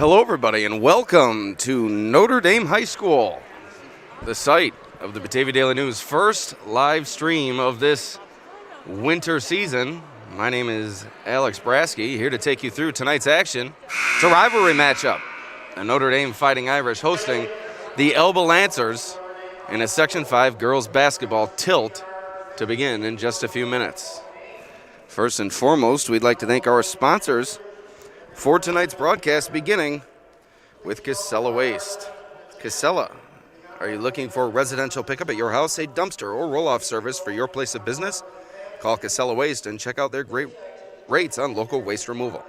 Hello, everybody, and welcome to Notre Dame High School, the site of the Batavia Daily News' first live stream of this winter season. My name is Alex Brasky, here to take you through tonight's action. It's a rivalry matchup. The Notre Dame Fighting Irish hosting the Elba Lancers in a Section 5 girls basketball tilt to begin in just a few minutes. First and foremost, we'd like to thank our sponsors for tonight's broadcast, beginning with Casella Waste. Casella, are you looking for residential pickup at your house, a dumpster, or roll-off service for your place of business? Call Casella Waste and check out their great rates on local waste removal.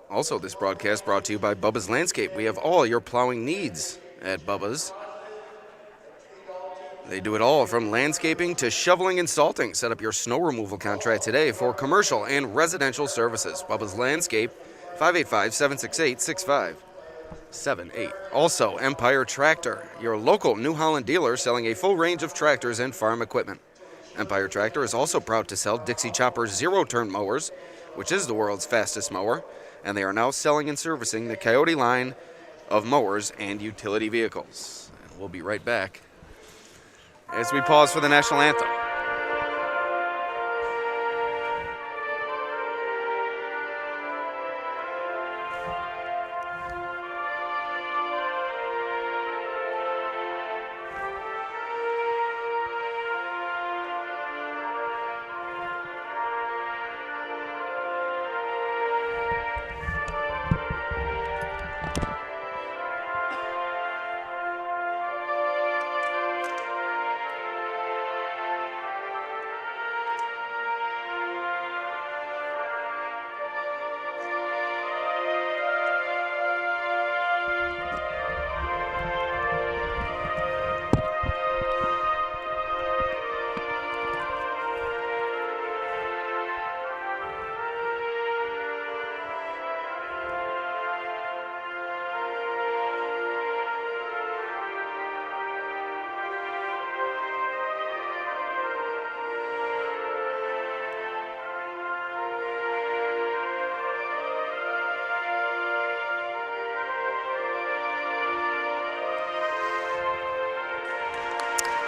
Also, this broadcast brought to you by Bubba's Landscape. We have all your plowing needs at Bubba's. They do it all from landscaping to shoveling and salting. Set up your snow removal contract today for commercial and residential services. Bubba's Landscape, 585-768-6578. Also, Empire Tractor, your local New Holland dealer selling a full range of tractors and farm equipment. Empire Tractor is also proud to sell Dixie Chopper zero-turn mowers, which is the world's fastest mower, and they are now selling and servicing the Coyote line of mowers and utility vehicles. And we'll be right back as we pause for the national anthem.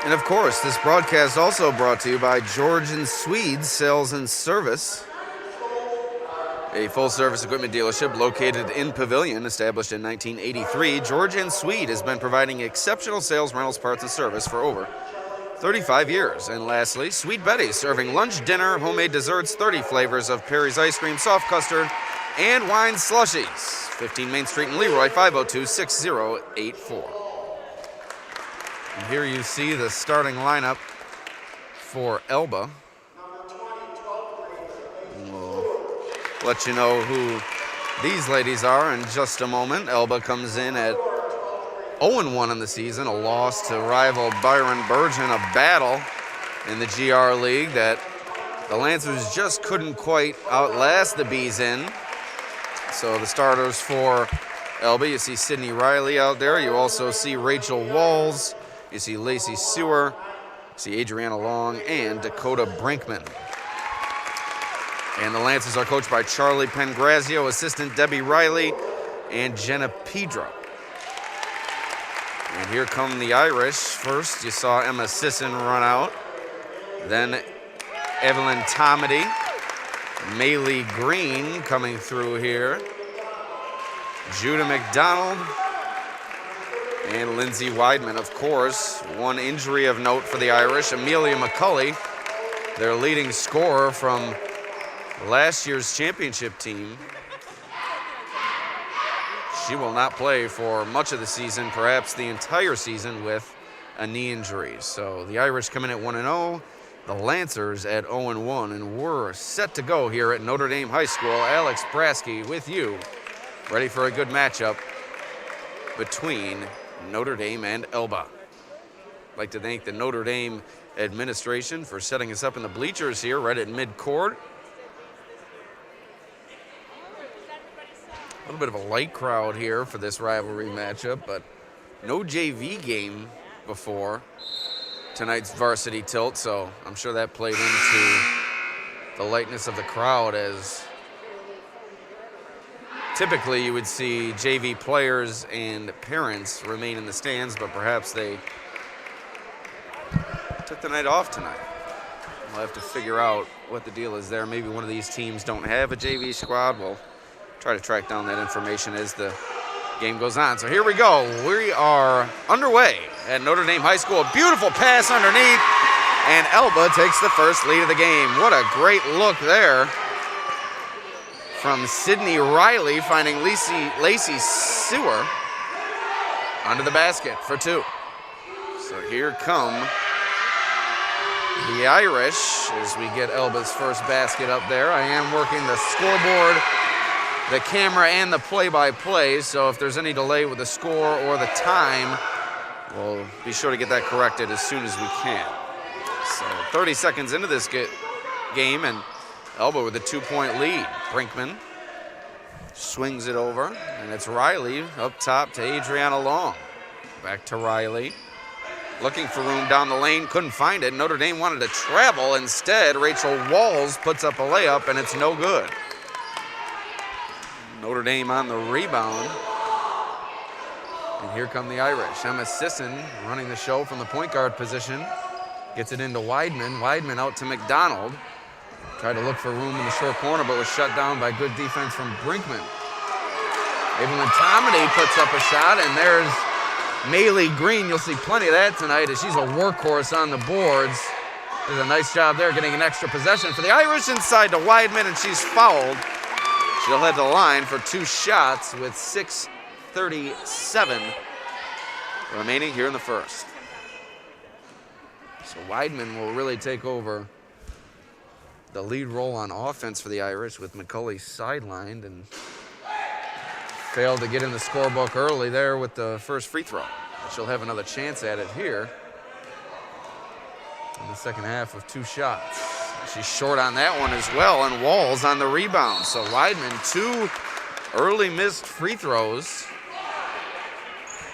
And of course, this broadcast also brought to you by George & Swede's Sales and Service, a full-service equipment dealership located in Pavilion, established in 1983. George & Swede has been providing exceptional sales, rentals, parts, and service for over 35 years. And lastly, Sweet Betty's, serving lunch, dinner, homemade desserts, 30 flavors of Perry's ice cream, soft custard, and wine slushies. 15 Main Street in Leroy, 502-6084. And here you see the starting lineup for Elba. We'll let you know who these ladies are in just a moment. Elba comes in at 0-1 in the season, a loss to rival Byron Burgeon, a battle in the GR League that the Lancers just couldn't quite outlast the Bees in. So the starters for Elba, you see Sydney Riley out there. You also see Rachel Walls. You see Lacey Sewer, you see Adriana Long, and Dakota Brinkman. And the Lancers are coached by Charlie Pengrazio, assistant Debbie Riley, and Jenna Pedro. And here come the Irish. First, you saw Emma Sisson run out. Then Evelyn Tomedy, Maylee Green coming through here. Judah McDonald, and Lindsay Weidman, of course. One injury of note for the Irish, Amelia McCulley, their leading scorer from last year's championship team. She will not play for much of the season, perhaps the entire season, with a knee injury. So the Irish come in at 1-0, the Lancers at 0-1, and we're set to go here at Notre Dame High School. Alex Brasky with you, ready for a good matchup between Notre Dame and Elba. I'd like to thank the Notre Dame administration for setting us up in the bleachers here right at midcourt. A little bit of a light crowd here for this rivalry matchup, but no JV game before tonight's varsity tilt, so I'm sure that played into the lightness of the crowd as Typically, you would see JV players and parents remain in the stands, but perhaps they took the night off tonight. We'll have to figure out what the deal is there. Maybe one of these teams don't have a JV squad. We'll try to track down that information as the game goes on. So here we go. We are underway at Notre Dame High School. A beautiful pass underneath, and Elba takes the first lead of the game. What a great look there from Sydney Riley, finding Lacey Sewer under the basket for two. So here come the Irish as we get Elba's first basket up there. I am working the scoreboard, the camera, and the play-by-play, so if there's any delay with the score or the time, we'll be sure to get that corrected as soon as we can. So 30 seconds into this game, and Elba with a 2-point lead. Brinkman swings it over, and it's Riley up top to Adriana Long. Back to Riley. Looking for room down the lane, couldn't find it. Notre Dame wanted to travel. Instead, Rachel Walls puts up a layup, and it's no good. Notre Dame on the rebound. And here come the Irish. Emma Sisson running the show from the point guard position. Gets it into Weidman. Weidman out to McDonald. Tried to look for room in the short corner, but was shut down by good defense from Brinkman. Evelyn Tomedy puts up a shot, and there's Maylee Green. You'll see plenty of that tonight as she's a workhorse on the boards. Does a nice job there getting an extra possession for the Irish. Inside to Weidman, and she's fouled. She'll head to the line for two shots with 6:37 remaining here in the first. So Weidman will really take over the lead role on offense for the Irish, with McCulley sidelined and failed to get in the scorebook early there with the first free throw. She'll have another chance at it here in the second half with two shots. She's short on that one as well, and Walls on the rebound. So Weidman, two early missed free throws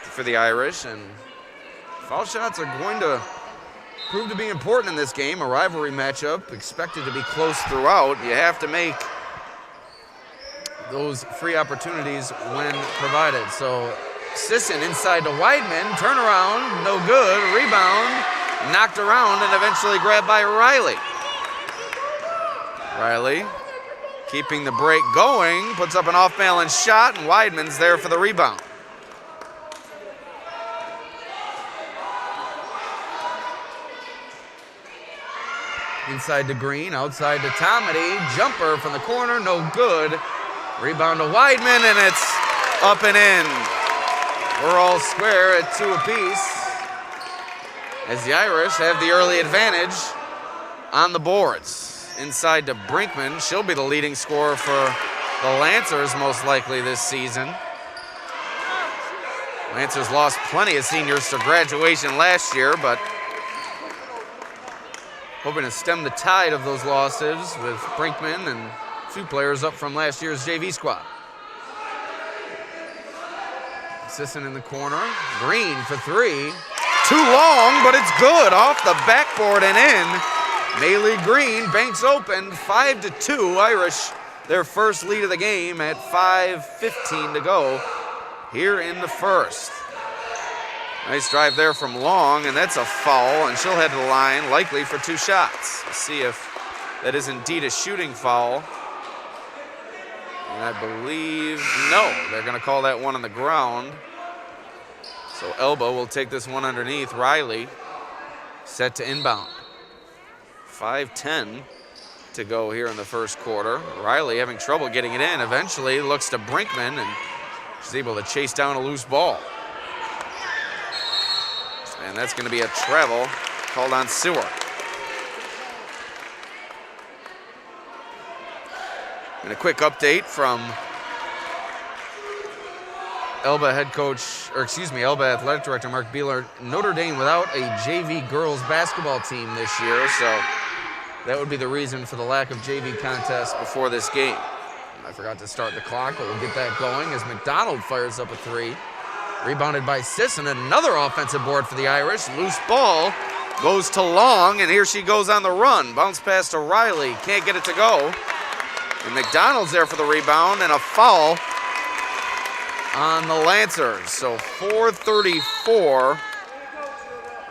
for the Irish, and foul shots are going to prove to be important in this game. A rivalry matchup expected to be close throughout. You have to make those free opportunities when provided. So Sisson inside to Weidman, turnaround, no good, rebound, knocked around, and eventually grabbed by Riley. Riley keeping the break going, puts up an off-balance shot, and Weidman's there for the rebound. Inside to Green, outside to Tomedy, jumper from the corner, no good. Rebound to Weidman, and it's up and in. We're all square at two apiece as the Irish have the early advantage on the boards. Inside to Brinkman. She'll be the leading scorer for the Lancers most likely this season. Lancers lost plenty of seniors to graduation last year, but hoping to stem the tide of those losses with Brinkman and a few players up from last year's JV squad. Sisson in the corner. Green for three. Too long, but it's good. Off the backboard and in. Maylee Green banks open. 5-2. Irish, their first lead of the game at 5:15 to go here in the first. Nice drive there from Long, and that's a foul, and she'll head to the line, likely for two shots. We'll see if that is indeed a shooting foul. And I believe, no, they're going to call that one on the ground. So Elba will take this one underneath. Riley set to inbound. 5:10 to go here in the first quarter. Riley having trouble getting it in. Eventually looks to Brinkman, and she's able to chase down a loose ball. And that's going to be a travel called on Sewer. And a quick update from Elba Elba Athletic Director Mark Beeler. Notre Dame without a JV girls basketball team this year, so that would be the reason for the lack of JV contests before this game. I forgot to start the clock, but we'll get that going as McDonald fires up a three. Rebounded by Sisson, another offensive board for the Irish. Loose ball goes to Long, and here she goes on the run. Bounce pass to Riley, can't get it to go. And McDonald's there for the rebound, and a foul on the Lancers. So 4:34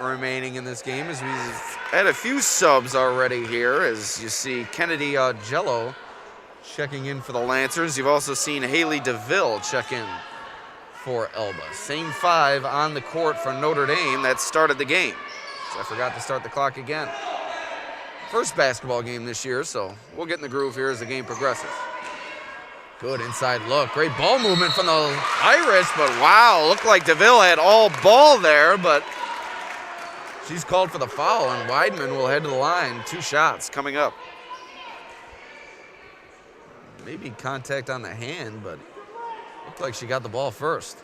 remaining in this game as we've had a few subs already here, as you see Kennedy Jello checking in for the Lancers. You've also seen Haley DeVille check in for Elba. Same 5 on the court for Notre Dame that started the game. So I forgot to start the clock again. First basketball game this year, so we'll get in the groove here as the game progresses. Good inside look. Great ball movement from the Irish, but wow, looked like DeVille had all ball there, but she's called for the foul, and Weidman will head to the line. 2 shots coming up. Maybe contact on the hand, but looked like she got the ball first.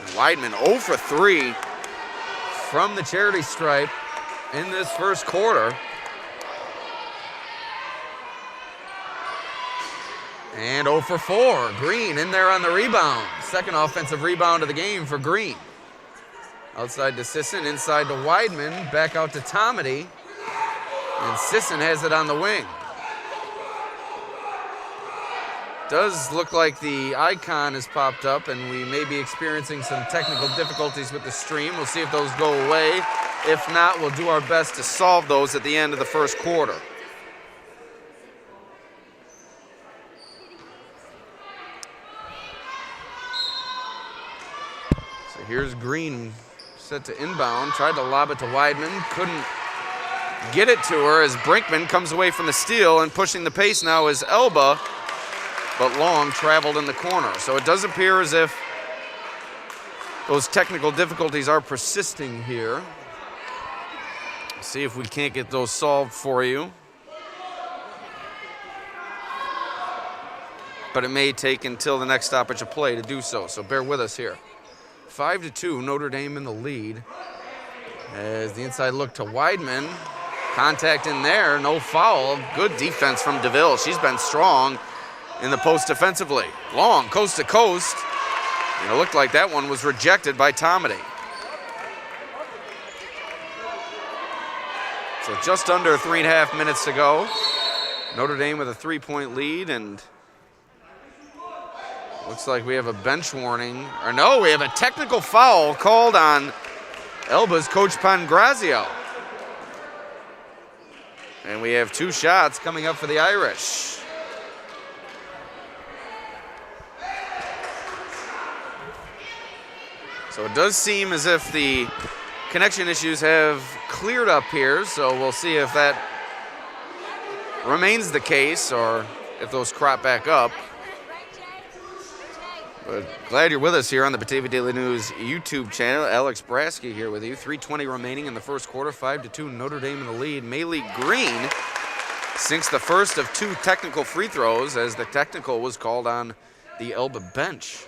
And Weidman 0 for 3 from the charity stripe in this first quarter. And 0 for 4. Green in there on the rebound. Second offensive rebound of the game for Green. Outside to Sisson, inside to Weidman, back out to Tomedy. And Sisson has it on the wing. Does look like the icon has popped up and we may be experiencing some technical difficulties with the stream. We'll see if those go away. If not, we'll do our best to solve those at the end of the first quarter. So here's Green set to inbound. Tried to lob it to Weidman. Couldn't get it to her as Brinkman comes away from the steal, and pushing the pace now is Elba. But Long traveled in the corner. So it does appear as if those technical difficulties are persisting here. See if we can't get those solved for you. But it may take until the next stoppage of play to do so, so bear with us here. 5-2, Notre Dame in the lead. As the inside look to Weidman. Contact in there, no foul. Good defense from DeVille. She's been strong in the post defensively. Long, coast to coast. And it looked like that one was rejected by Tomedy. So just under 3.5 minutes to go. Notre Dame with a 3-point lead, and looks like we have a bench warning. Or no, we have a technical foul called on Elba's Coach Pangrazio. And we have 2 shots coming up for the Irish. So it does seem as if the connection issues have cleared up here, so we'll see if that remains the case or if those crop back up. But glad you're with us here on the Batavia Daily News YouTube channel. Alex Brasky here with you. 3:20 remaining in the first quarter. 5-2, Notre Dame in the lead. Maylee Green sinks the first of 2 technical free throws as the technical was called on the Elba bench.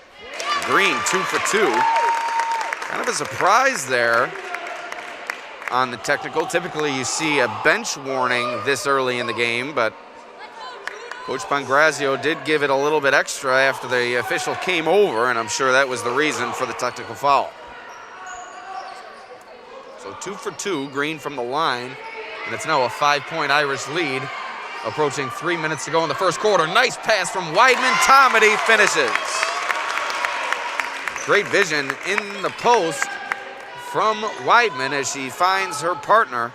Green 2 for 2. Kind of a surprise there on the technical. Typically you see a bench warning this early in the game, but Coach Pangrazio did give it a little bit extra after the official came over, and I'm sure that was the reason for the technical foul. So 2 for 2, Green from the line, and it's now a 5-point Irish lead. Approaching 3 minutes to go in the first quarter. Nice pass from Weidman. Tomedy finishes. Great vision in the post from Weidman as she finds her partner.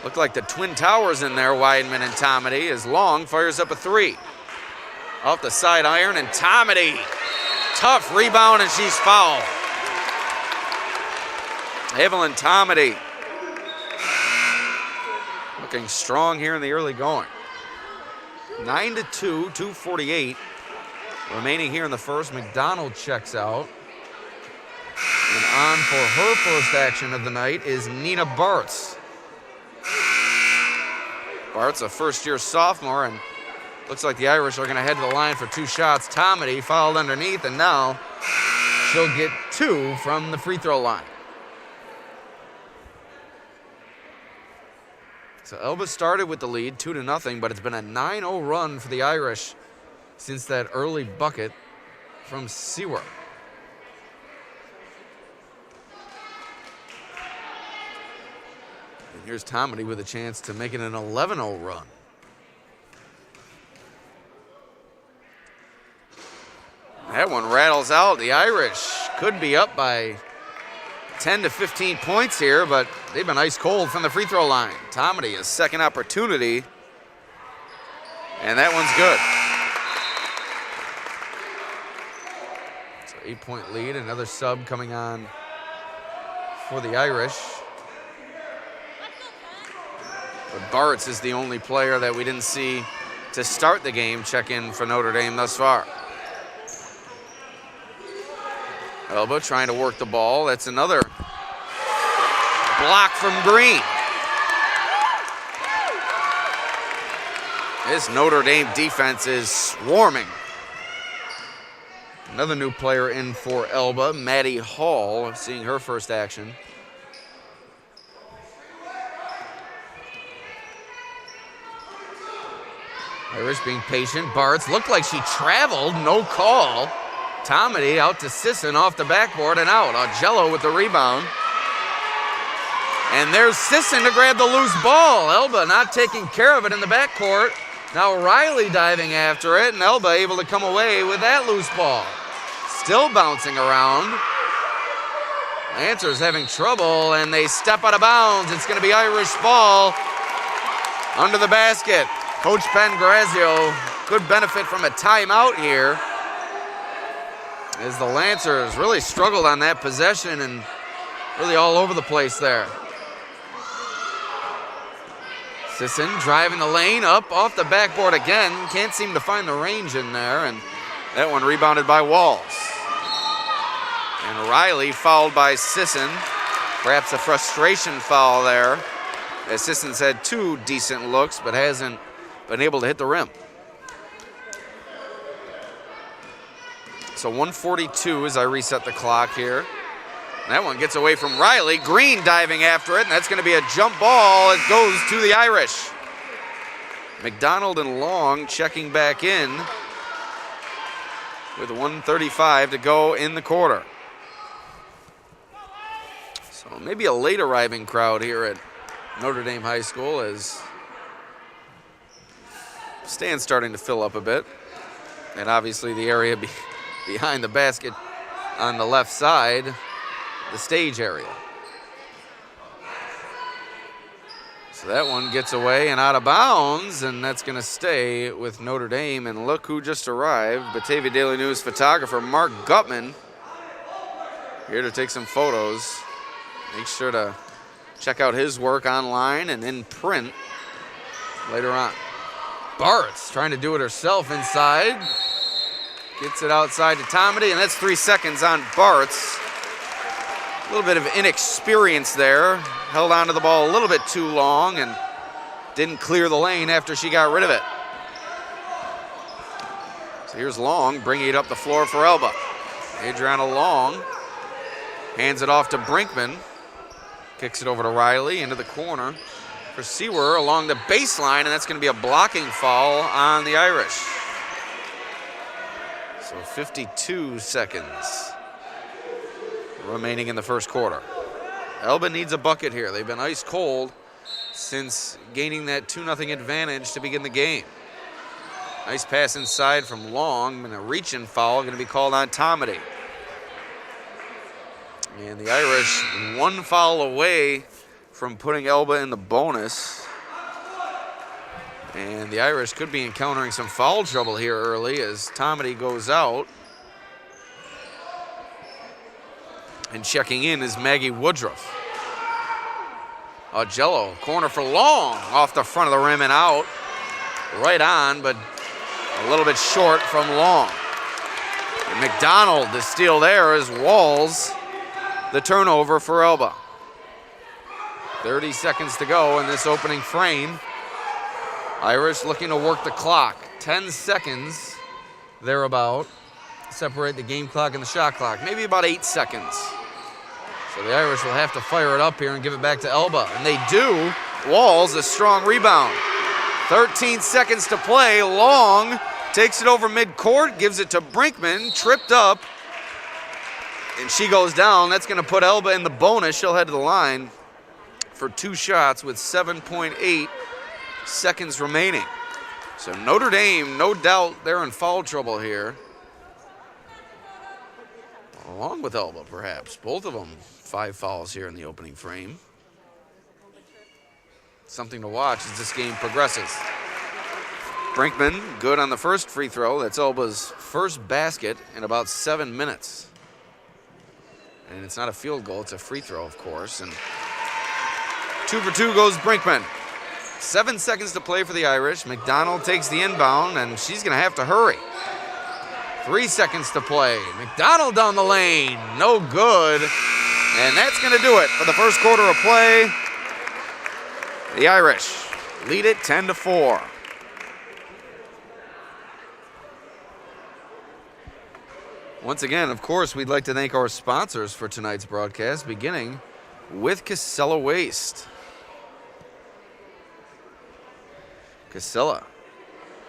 Looked like the Twin Towers in there, Weidman and Tomedy, as Long fires up a 3. Off the side iron, and Tomedy, tough rebound, and she's fouled. Evelyn Tomedy looking strong here in the early going. 9-2, 2:48 remaining here in the first. McDonald checks out. And on for her first action of the night is Nina Bartz. Bartz, a first-year sophomore, and looks like the Irish are going to head to the line for 2 shots. Tomedy fouled underneath, and now she'll get 2 from the free throw line. So Elba started with the lead, 2-0, but it's been a 9-0 run for the Irish since that early bucket from Sewer. And here's Tomedy with a chance to make it an 11-0 run. That one rattles out. The Irish could be up by 10 to 15 points here, but they've been ice cold from the free throw line. Tomedy, a second opportunity, and that one's good. So 8-point lead, another sub coming on for the Irish. But Bartz is the only player that we didn't see to start the game check in for Notre Dame thus far. Elba trying to work the ball. That's another block from Green. This Notre Dame defense is swarming. Another new player in for Elba, Maddie Hall, seeing her first action. Irish being patient. Bartz looked like she traveled, no call. Tomedy out to Sisson off the backboard and out. Augello with the rebound. And there's Sisson to grab the loose ball. Elba not taking care of it in the backcourt. Now Riley diving after it, and Elba able to come away with that loose ball. Still bouncing around. Lancers having trouble, and they step out of bounds. It's going to be Irish ball under the basket. Coach Pangrazio could benefit from a timeout here, as the Lancers really struggled on that possession and really all over the place there. Sisson driving the lane, up off the backboard again. Can't seem to find the range in there, and that one rebounded by Walls. And Riley fouled by Sisson. Perhaps a frustration foul there, as Sisson's had two decent looks but hasn't been able to hit the rim. So 142 as I reset the clock here. That one gets away from Riley. Green diving after it, and that's going to be a jump ball. It goes to the Irish. McDonald and Long checking back in with 1:35 to go in the quarter. So maybe a late arriving crowd here at Notre Dame High School, as stands starting to fill up a bit. And obviously the area behind the basket on the left side, the stage area. So that one gets away and out of bounds, and that's going to stay with Notre Dame. And look who just arrived. Batavia Daily News photographer Mark Gutman here to take some photos. Make sure to check out his work online and in print later on. Bartz trying to do it herself inside. Gets it outside to Tomedy, and that's 3 seconds on Bartz. A little bit of inexperience there. Held onto the ball a little bit too long and didn't clear the lane after she got rid of it. So here's Long bringing it up the floor for Elba. Adriana Long hands it off to Brinkman. Kicks it over to Riley into the corner for Sewer along the baseline, and that's going to be a blocking foul on the Irish. So 52 seconds remaining in the first quarter. Elba needs a bucket here. They've been ice cold since gaining that 2-0 advantage to begin the game. Nice pass inside from Long, and a reach-in foul going to be called on Tomedy. And the Irish one foul away from putting Elba in the bonus. And the Irish could be encountering some foul trouble here early as Tomedy goes out. And checking in is Maggie Woodruff. Augello, corner for Long, off the front of the rim and out. Right on, but a little bit short from Long. And McDonald, the steal there is Walls, the turnover for Elba. 30 seconds to go in this opening frame. Irish looking to work the clock. 10 seconds thereabout. Separate the game clock and the shot clock. Maybe about 8 seconds. So the Irish will have to fire it up here and give it back to Elba. And they do. Walls, a strong rebound. 13 seconds to play. Long takes it over midcourt, gives it to Brinkman, tripped up. And she goes down. That's going to put Elba in the bonus. She'll head to the line for 2 shots with 7.8 seconds remaining. So Notre Dame, no doubt, they're in foul trouble here. along with Elba, perhaps. Both of them 5 fouls here in the opening frame. Something to watch as this game progresses. Brinkman, good on the first free throw. That's Elba's first basket in about 7 minutes. And it's not a field goal, it's a free throw, of course. And 2 for 2 goes Brinkman. 7 seconds to play for the Irish. McDonald takes the inbound, and she's going to have to hurry. 3 seconds to play. McDonald down the lane. No good. And that's going to do it for the first quarter of play. The Irish lead it 10-4. Once again, of course, we'd like to thank our sponsors for tonight's broadcast, beginning with Casella Waste. Casella,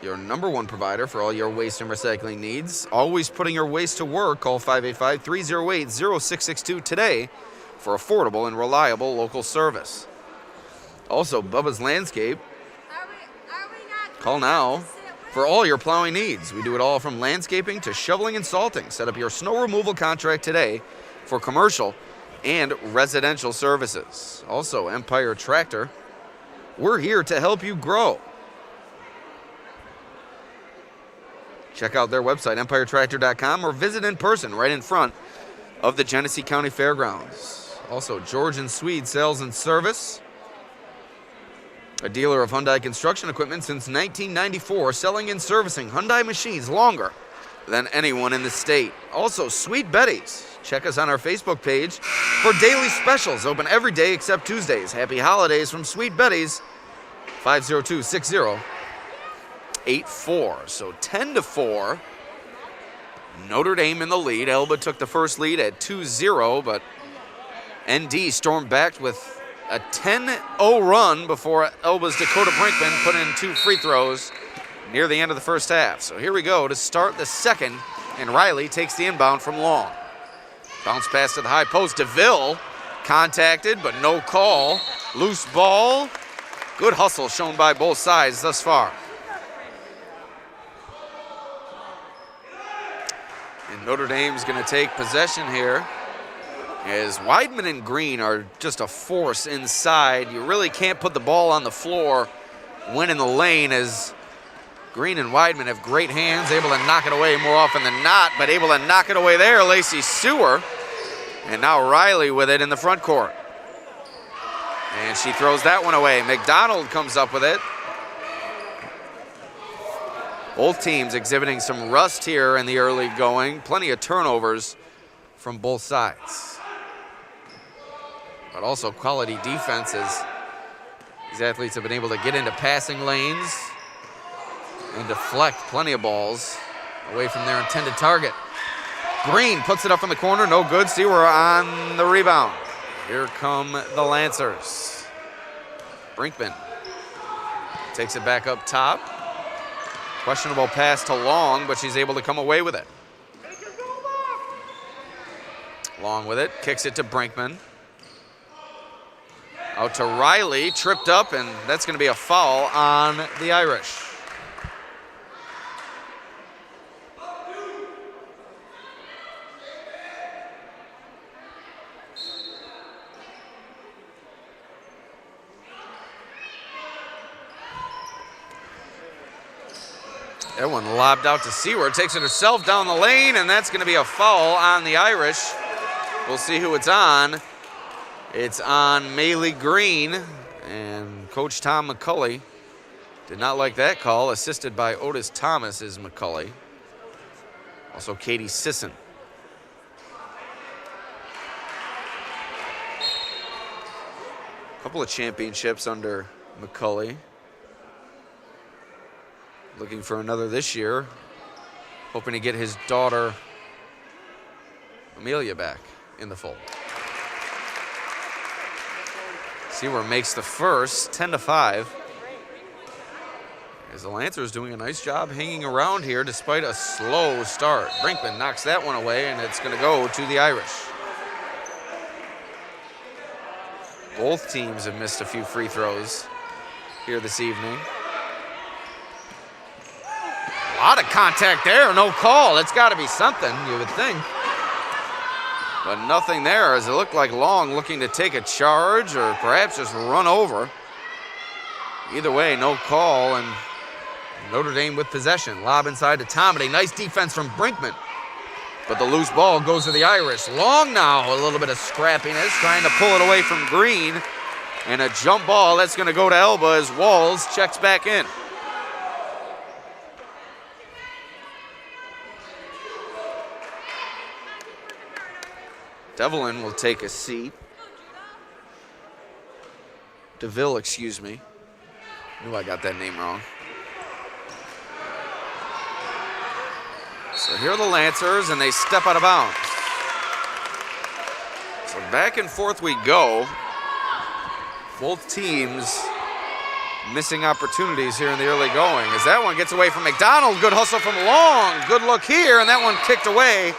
your #1 provider for all your waste and recycling needs. Always putting your waste to work. Call 585-308-0662 today for affordable and reliable local service. Also, Bubba's Landscape. Call now for all your plowing needs. We do it all from landscaping to shoveling and salting. Set up your snow removal contract today for commercial and residential services. Also, Empire Tractor. We're here to help you grow. Check out their website, empiretractor.com, or visit in person right in front of the Genesee County Fairgrounds. Also, George and Swede Sales and Service, a dealer of Hyundai construction equipment since 1994, selling and servicing Hyundai machines longer than anyone in the state. Also, Sweet Betty's. Check us on our Facebook page for daily specials, open every day except Tuesdays. Happy holidays from Sweet Betty's, 502-6084. So 10-4, Notre Dame in the lead. Elba took the first lead at 2-0, but ND stormed back with a 10-0 run before Elba's Dakota Brinkman put in 2 free throws near the end of the first half. So here we go to start the second, and Riley takes the inbound from long. Bounce pass to the high post. DeVille contacted, but no call. Loose ball. Good hustle shown by both sides thus far. And Notre Dame's going to take possession here, as Weidman and Green are just a force inside. You really can't put the ball on the floor when in the lane, as Green and Weidman have great hands, able to knock it away more often than not, but able to knock it away there, Lacey Sewer. And now Riley with it in the front court. And she throws that one away. McDonald comes up with it. Both teams exhibiting some rust here in the early going. Plenty of turnovers from both sides. But also quality defenses. These athletes have been able to get into passing lanes and deflect plenty of balls away from their intended target. Green puts it up in the corner, no good. Sewer on the rebound. Here come the Lancers. Brinkman takes it back up top. Questionable pass to Long, but she's able to come away with it. Long with it, kicks it to Brinkman. Out to Riley, tripped up, and that's going to be a foul on the Irish. That one lobbed out to Seward, takes it herself down the lane, and that's going to be a foul on the Irish. We'll see who it's on. It's on Maylee Green, and Coach Tom McCulley did not like that call. Assisted by Otis Thomas is McCulley. Also Katie Sisson. A couple of championships under McCulley. Looking for another this year. Hoping to get his daughter Amelia back in the fold. Sewer makes the first, 10-5. As the Lancers doing a nice job hanging around here despite a slow start. Brinkman knocks that one away, and it's going to go to the Irish. Both teams have missed a few free throws here this evening. A lot of contact there, no call. It's got to be something, you would think. But nothing there as it looked like Long looking to take a charge or perhaps just run over. Either way, no call, and Notre Dame with possession. Lob inside to Tomedy. Nice defense from Brinkman. But the loose ball goes to the Irish. Long now, a little bit of scrappiness, trying to pull it away from Green. And a jump ball that's going to go to Elba as Walls checks back in. Devlin will take a seat. DeVille, excuse me. Knew I got that name wrong. So here are the Lancers, and they step out of bounds. So back and forth we go. Both teams missing opportunities here in the early going. As that one gets away from McDonald, good hustle from Long. Good look here, and that one kicked away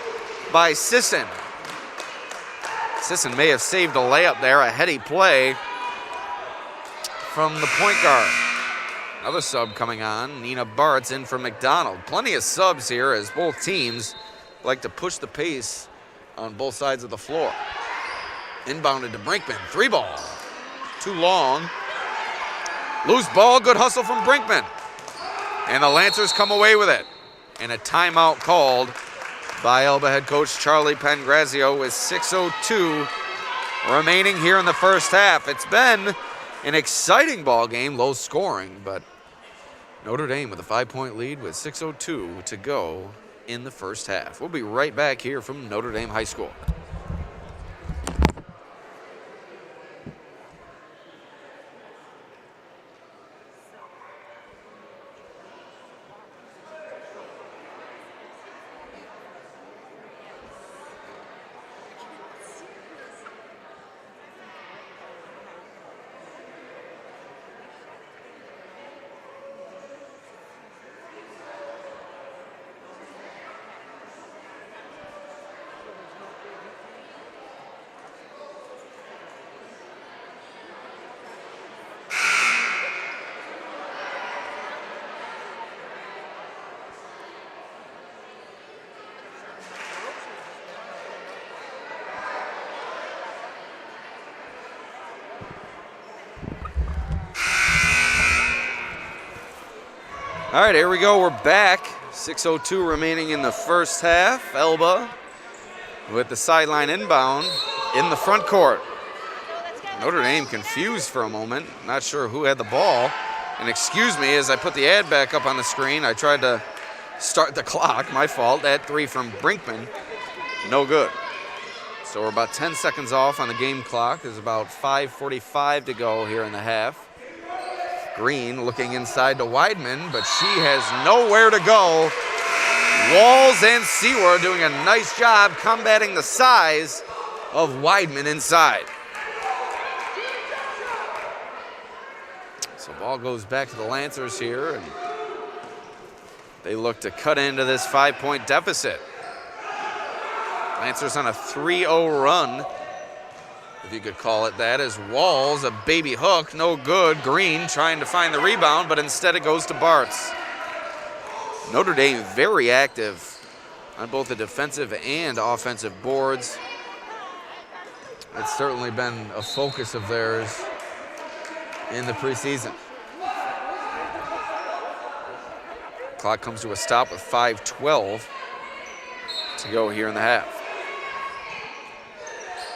by Sisson. Sisson may have saved a layup there, a heady play from the point guard. Another sub coming on, Nina Bartz in for McDonald. Plenty of subs here as both teams like to push the pace on both sides of the floor. Inbounded to Brinkman, 3-ball. Too long. Loose ball, good hustle from Brinkman. And the Lancers come away with it. And a timeout called by Elba head coach Charlie Pangrazio with 6:02 remaining here in the first half. It's been an exciting ball game, low scoring, but Notre Dame with a 5-point lead with 6:02 to go in the first half. We'll be right back here from Notre Dame High School. All right, here we go. We're back. 6:02 remaining in the first half. Elba with the sideline inbound in the front court. Notre Dame confused for a moment. Not sure who had the ball. And excuse me, as I put the ad back up on the screen, I tried to start the clock. My fault. That 3 from Brinkman. No good. So we're about 10 seconds off on the game clock. There's about 5:45 to go here in the half. Green looking inside to Weidman, but she has nowhere to go. Walls and Sewer doing a nice job combating the size of Weidman inside. So ball goes back to the Lancers here, and they look to cut into this 5-point deficit. Lancers on a 3-0 run, if you could call it that, as Walls, a baby hook, no good. Green trying to find the rebound, but instead it goes to Bartz. Notre Dame very active on both the defensive and offensive boards. It's certainly been a focus of theirs in the preseason. Clock comes to a stop with 5:12 to go here in the half.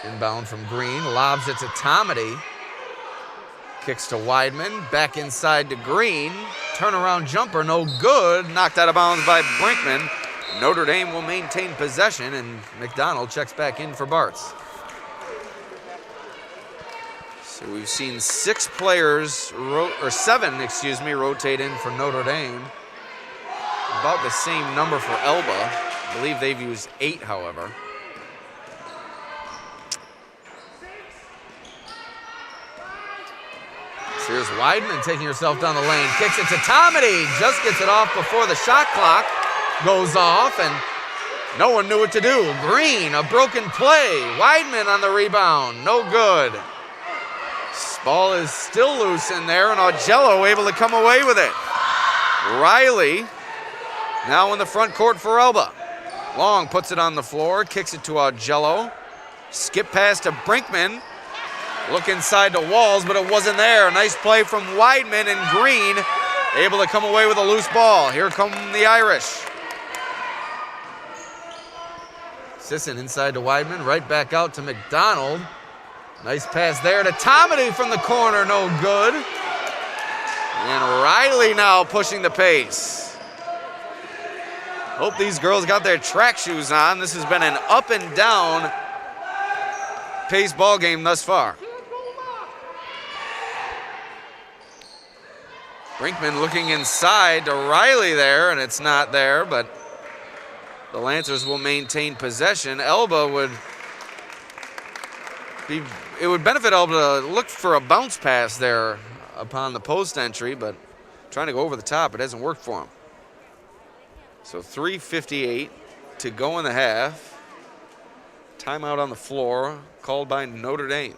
Inbound from Green, lobs it to Tomedy. Kicks to Weidman, back inside to Green. Turnaround jumper, no good. Knocked out of bounds by Brinkman. Notre Dame will maintain possession, and McDonald checks back in for Bartz. So we've seen 7 players rotate in for Notre Dame. About the same number for Elba. I believe they've used 8, however. Here's Weidman taking herself down the lane, kicks it to Tomedy, just gets it off before the shot clock goes off, and no one knew what to do. Green, a broken play. Weidman on the rebound, no good. Ball is still loose in there, and Augello able to come away with it. Riley now in the front court for Elba. Long puts it on the floor, kicks it to Augello. Skip pass to Brinkman. Look inside to Walls, but it wasn't there. Nice play from Weidman, and Green able to come away with a loose ball. Here come the Irish. Sisson inside to Weidman, right back out to McDonald. Nice pass there to Tomedy from the corner, no good. And Riley now pushing the pace. Hope these girls got their track shoes on. This has been an up and down pace ball game thus far. Brinkman looking inside to Riley there, and it's not there, but the Lancers will maintain possession. Elba it would benefit Elba to look for a bounce pass there upon the post entry, but trying to go over the top, it hasn't worked for him. So 3:58 to go in the half. Timeout on the floor called by Notre Dame.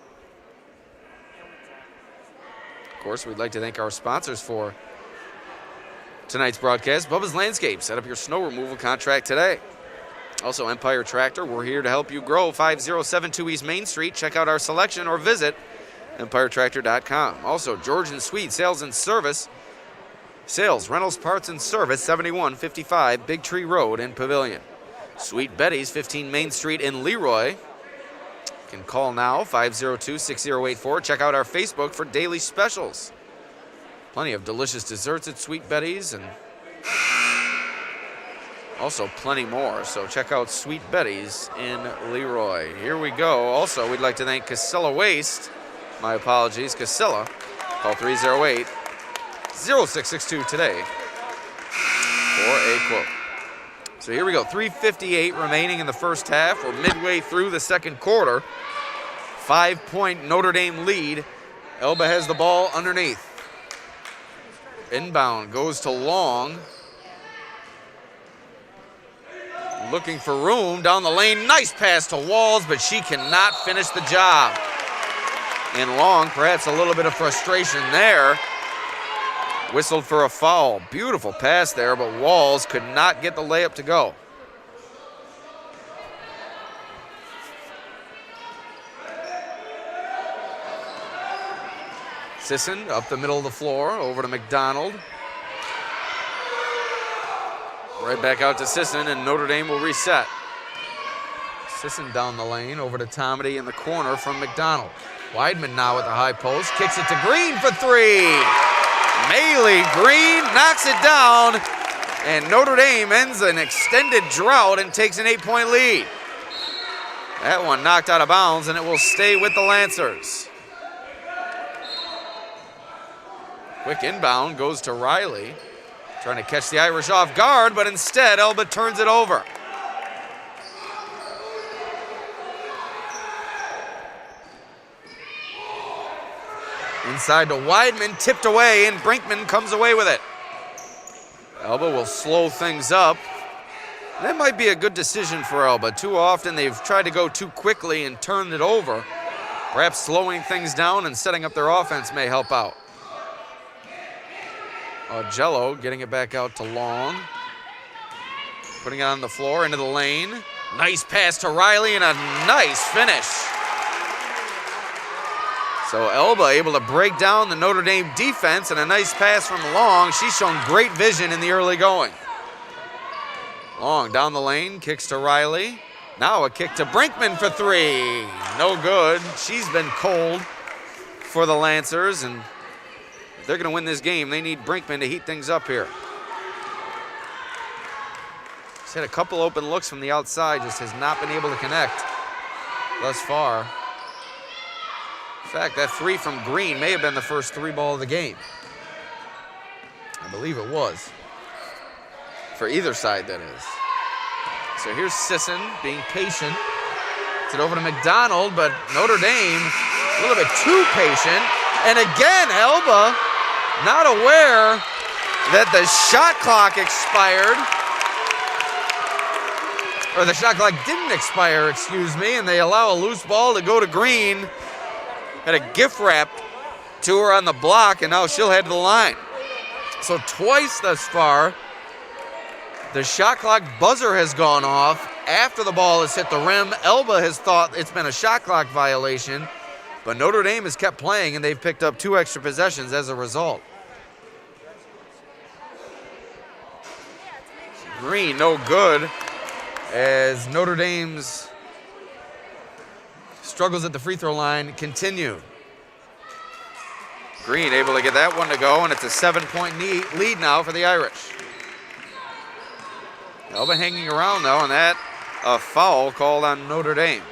Of course, we'd like to thank our sponsors for tonight's broadcast. Bubba's Landscape. Set up your snow removal contract today. Also, Empire Tractor. We're here to help you grow. 5072 East Main Street. Check out our selection or visit EmpireTractor.com. Also, George and Sweet Sales and Service. Sales, rentals, parts, and service. 7155 Big Tree Road in Pavilion. Sweet Betty's, 15 Main Street in Leroy. You can call now, 502-6084. Check out our Facebook for daily specials. Plenty of delicious desserts at Sweet Betty's, and also plenty more. So check out Sweet Betty's in Leroy. Here we go. Also, we'd like to thank Casella Waste. My apologies, Casella. Call 308-0662 today for a quote. So here we go, 3:58 remaining in the first half. We're midway through the second quarter. 5-point Notre Dame lead. Elba has the ball underneath. Inbound goes to Long. Looking for room down the lane. Nice pass to Walls, but she cannot finish the job. And Long, perhaps a little bit of frustration there. Whistled for a foul. Beautiful pass there, but Walls could not get the layup to go. Sisson up the middle of the floor, over to McDonald. Right back out to Sisson, and Notre Dame will reset. Sisson down the lane, over to Tomedy in the corner from McDonald. Weidman now at the high post, kicks it to Green for three. Maylee Green knocks it down, and Notre Dame ends an extended drought and takes an 8-point lead. That one knocked out of bounds, and it will stay with the Lancers. Quick inbound goes to Riley, trying to catch the Irish off guard, but instead Elba turns it over. Inside to Weidman, tipped away, and Brinkman comes away with it. Elba will slow things up. That might be a good decision for Elba. Too often they've tried to go too quickly and turned it over. Perhaps slowing things down and setting up their offense may help out. Jello getting it back out to Long. Putting it on the floor, into the lane. Nice pass to Riley and a nice finish. So Elba able to break down the Notre Dame defense, and a nice pass from Long. She's shown great vision in the early going. Long down the lane, kicks to Riley. Now a kick to Brinkman for three. No good. She's been cold for the Lancers, and if they're going to win this game, they need Brinkman to heat things up here. She's had a couple open looks from the outside, just has not been able to connect thus far. In fact, that three from Green may have been the first three ball of the game. I believe it was. For either side, that is. So here's Sisson being patient. Gets it over to McDonald, but Notre Dame a little bit too patient. And again, Elba not aware that the shot clock expired. Or the shot clock didn't expire, excuse me, and they allow a loose ball to go to Green. Had a gift wrap to her on the block, and now she'll head to the line. So twice thus far, the shot clock buzzer has gone off, after the ball has hit the rim. Elba has thought it's been a shot clock violation, but Notre Dame has kept playing, and they've picked up 2 extra possessions as a result. Green, no good, as Notre Dame's struggles at the free throw line continue. Green able to get that one to go, and it's a 7-point lead now for the Irish. Elba hanging around, though, and that a foul called on Notre Dame.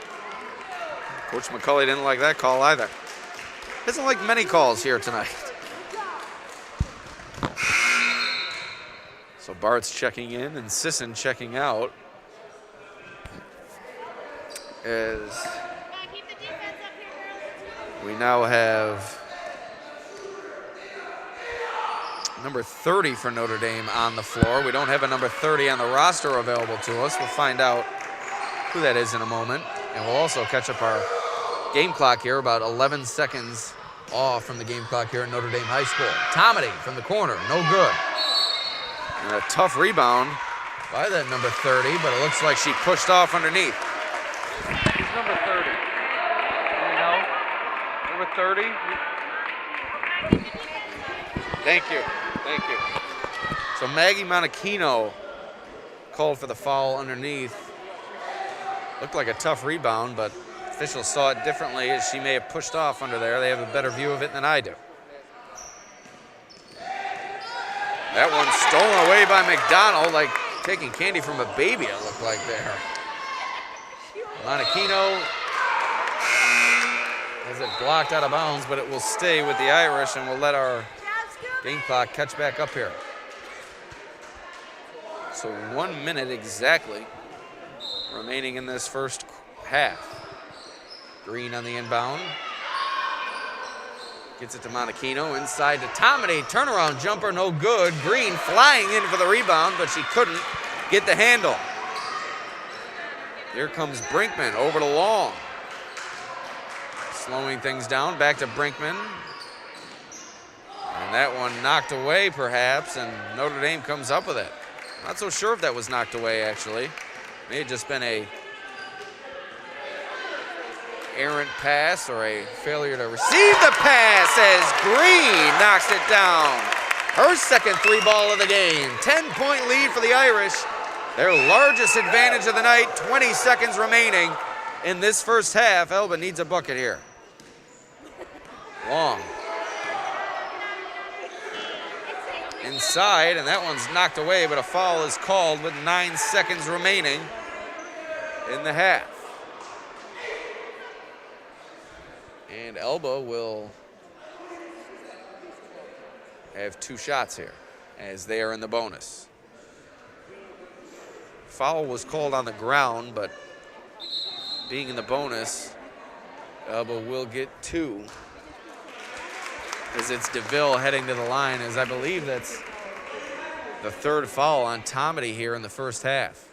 Coach McCulley didn't like that call either. Doesn't like many calls here tonight. So Bart's checking in and Sisson checking out. As we now have number 30 for Notre Dame on the floor. We don't have a number 30 on the roster available to us. We'll find out who that is in a moment. And we'll also catch up our game clock here, about 11 seconds off from the game clock here at Notre Dame High School. Tomedy from the corner, no good. And a tough rebound by that number 30, but it looks like she pushed off underneath. Who's number 30? Do you know? Number 30? Thank you. Thank you. So Maggie Monachino called for the foul underneath. Looked like a tough rebound, but officials saw it differently, as she may have pushed off under there. They have a better view of it than I do. That one stolen away by McDonald, like taking candy from a baby, it looked like there. Monachino has it blocked out of bounds, but it will stay with the Irish, and we'll let our game clock catch back up here. So 1 minute exactly remaining in this first half. Green on the inbound. Gets it to Monachino, inside to Tomedy. Turnaround jumper, no good. Green flying in for the rebound, but she couldn't get the handle. Here comes Brinkman over to Long. Slowing things down, back to Brinkman. And that one knocked away, perhaps, and Notre Dame comes up with it. Not so sure if that was knocked away, actually. May have just been a errant pass or a failure to receive the pass as Green knocks it down. Her second 3-ball of the game. 10-point lead for the Irish. Their largest advantage of the night. 20 seconds remaining in this first half. Elba needs a bucket here. Long. Inside, and that one's knocked away, but a foul is called with 9 seconds remaining in the half. And Elba will have 2 shots here as they are in the bonus. Foul was called on the ground, but being in the bonus, Elba will get 2. As it's DeVille heading to the line, as I believe that's the 3rd foul on Tomedy here in the first half.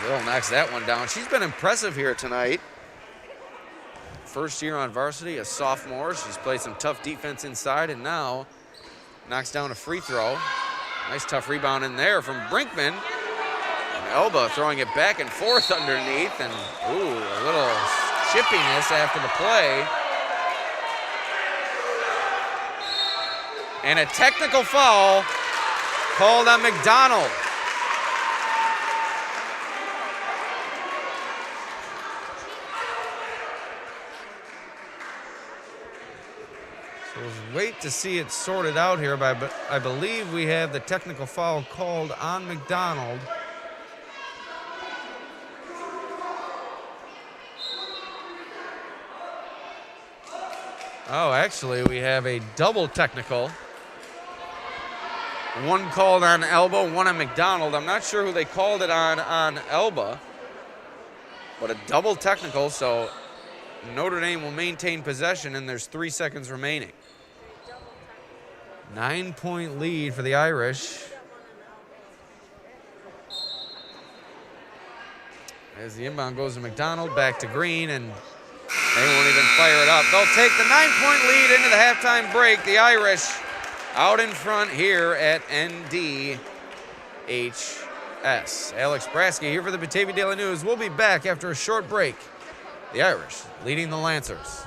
DeVille knocks that one down. She's been impressive here tonight. First year on varsity, a sophomore. She's played some tough defense inside, and now knocks down a free throw. Nice tough rebound in there from Brinkman. Elba throwing it back and forth underneath, and ooh, a little chippiness after the play. And a technical foul called on McDonald. So we'll wait to see it sorted out here, but I believe we have the technical foul called on McDonald. Oh, actually, we have a double technical. One called on Elba, one on McDonald. I'm not sure who they called it on Elba, but a double technical, so Notre Dame will maintain possession, and there's 3 seconds remaining. 9-point lead for the Irish. As the inbound goes to McDonald, back to Green, and they won't even fire it up. They'll take the 9-point lead into the halftime break. The Irish out in front here at NDHS. Alex Brasky here for the Batavia Daily News. We'll be back after a short break. The Irish leading the Lancers.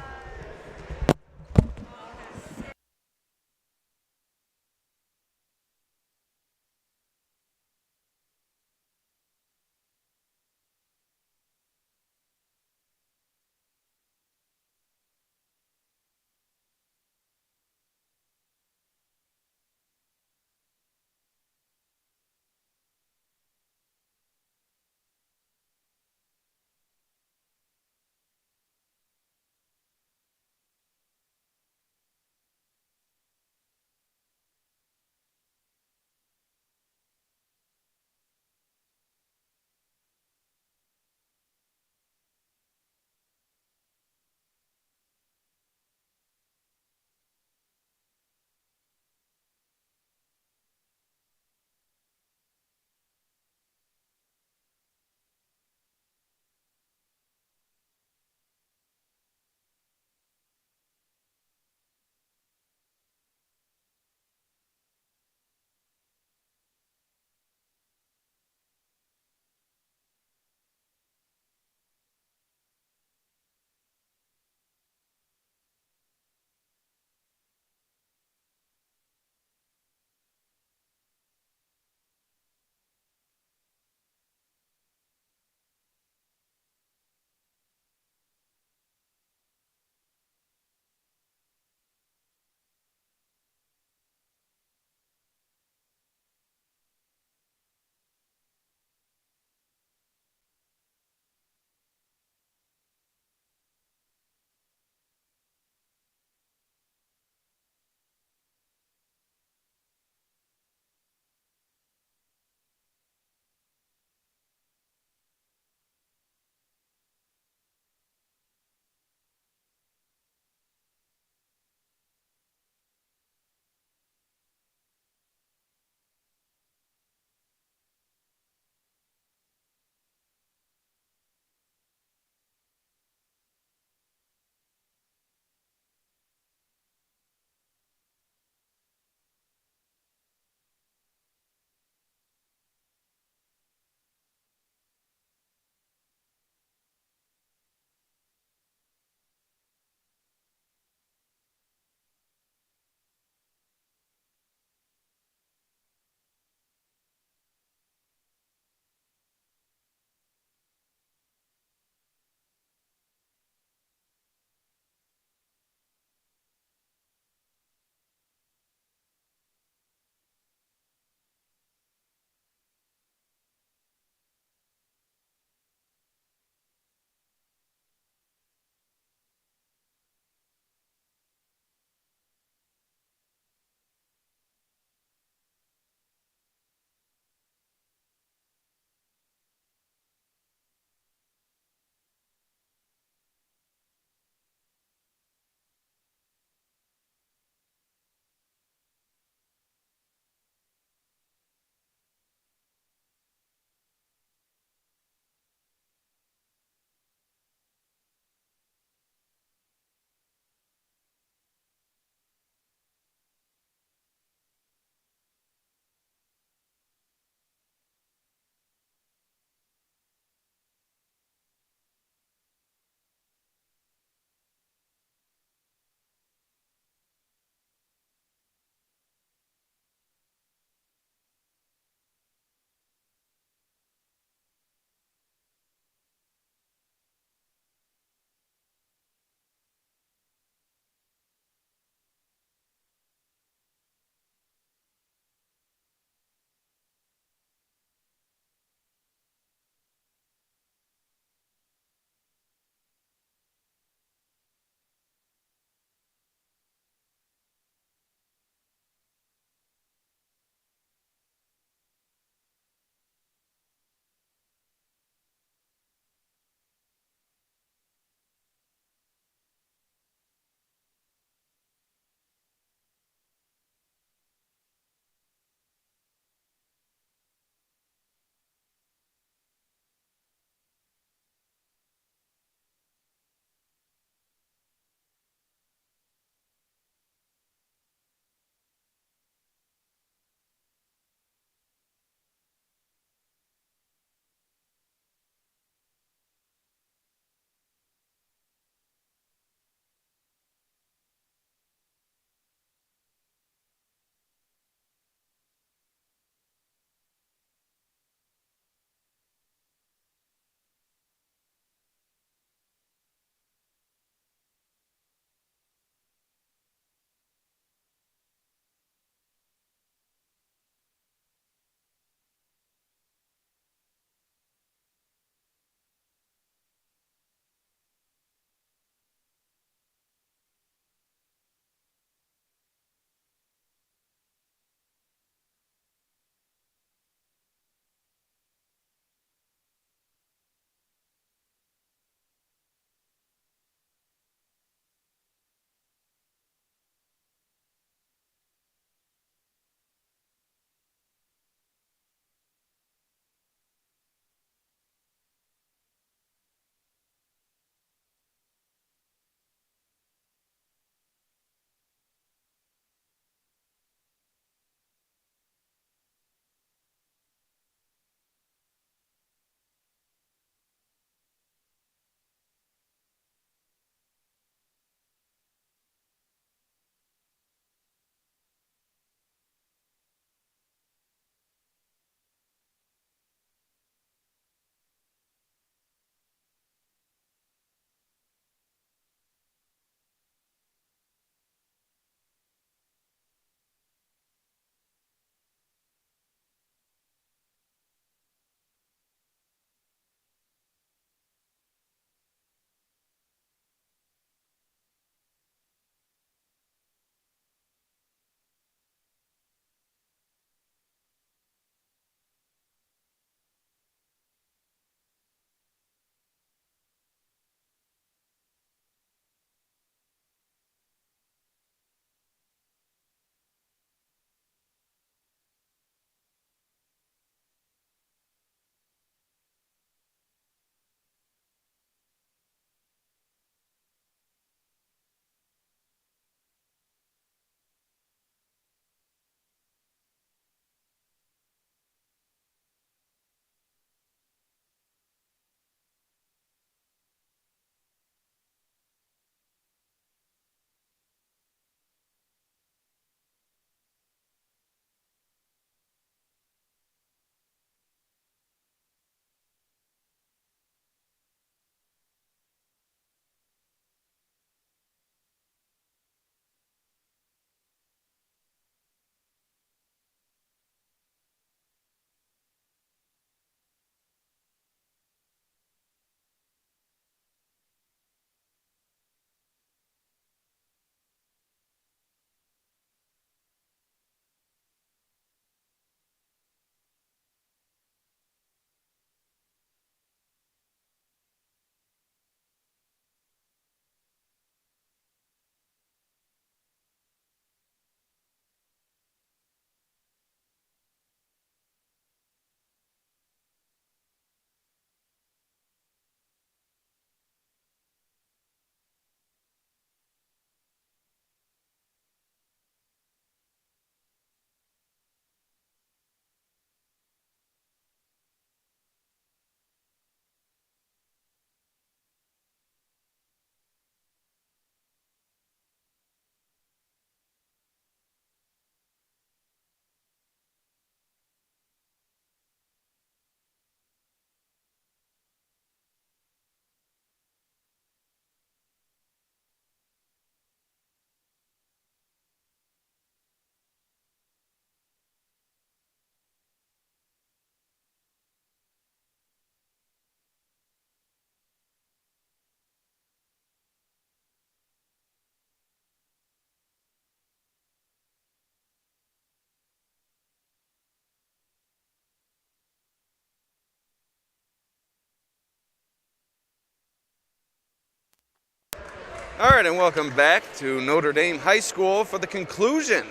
All right, and welcome back to Notre Dame High School for the conclusion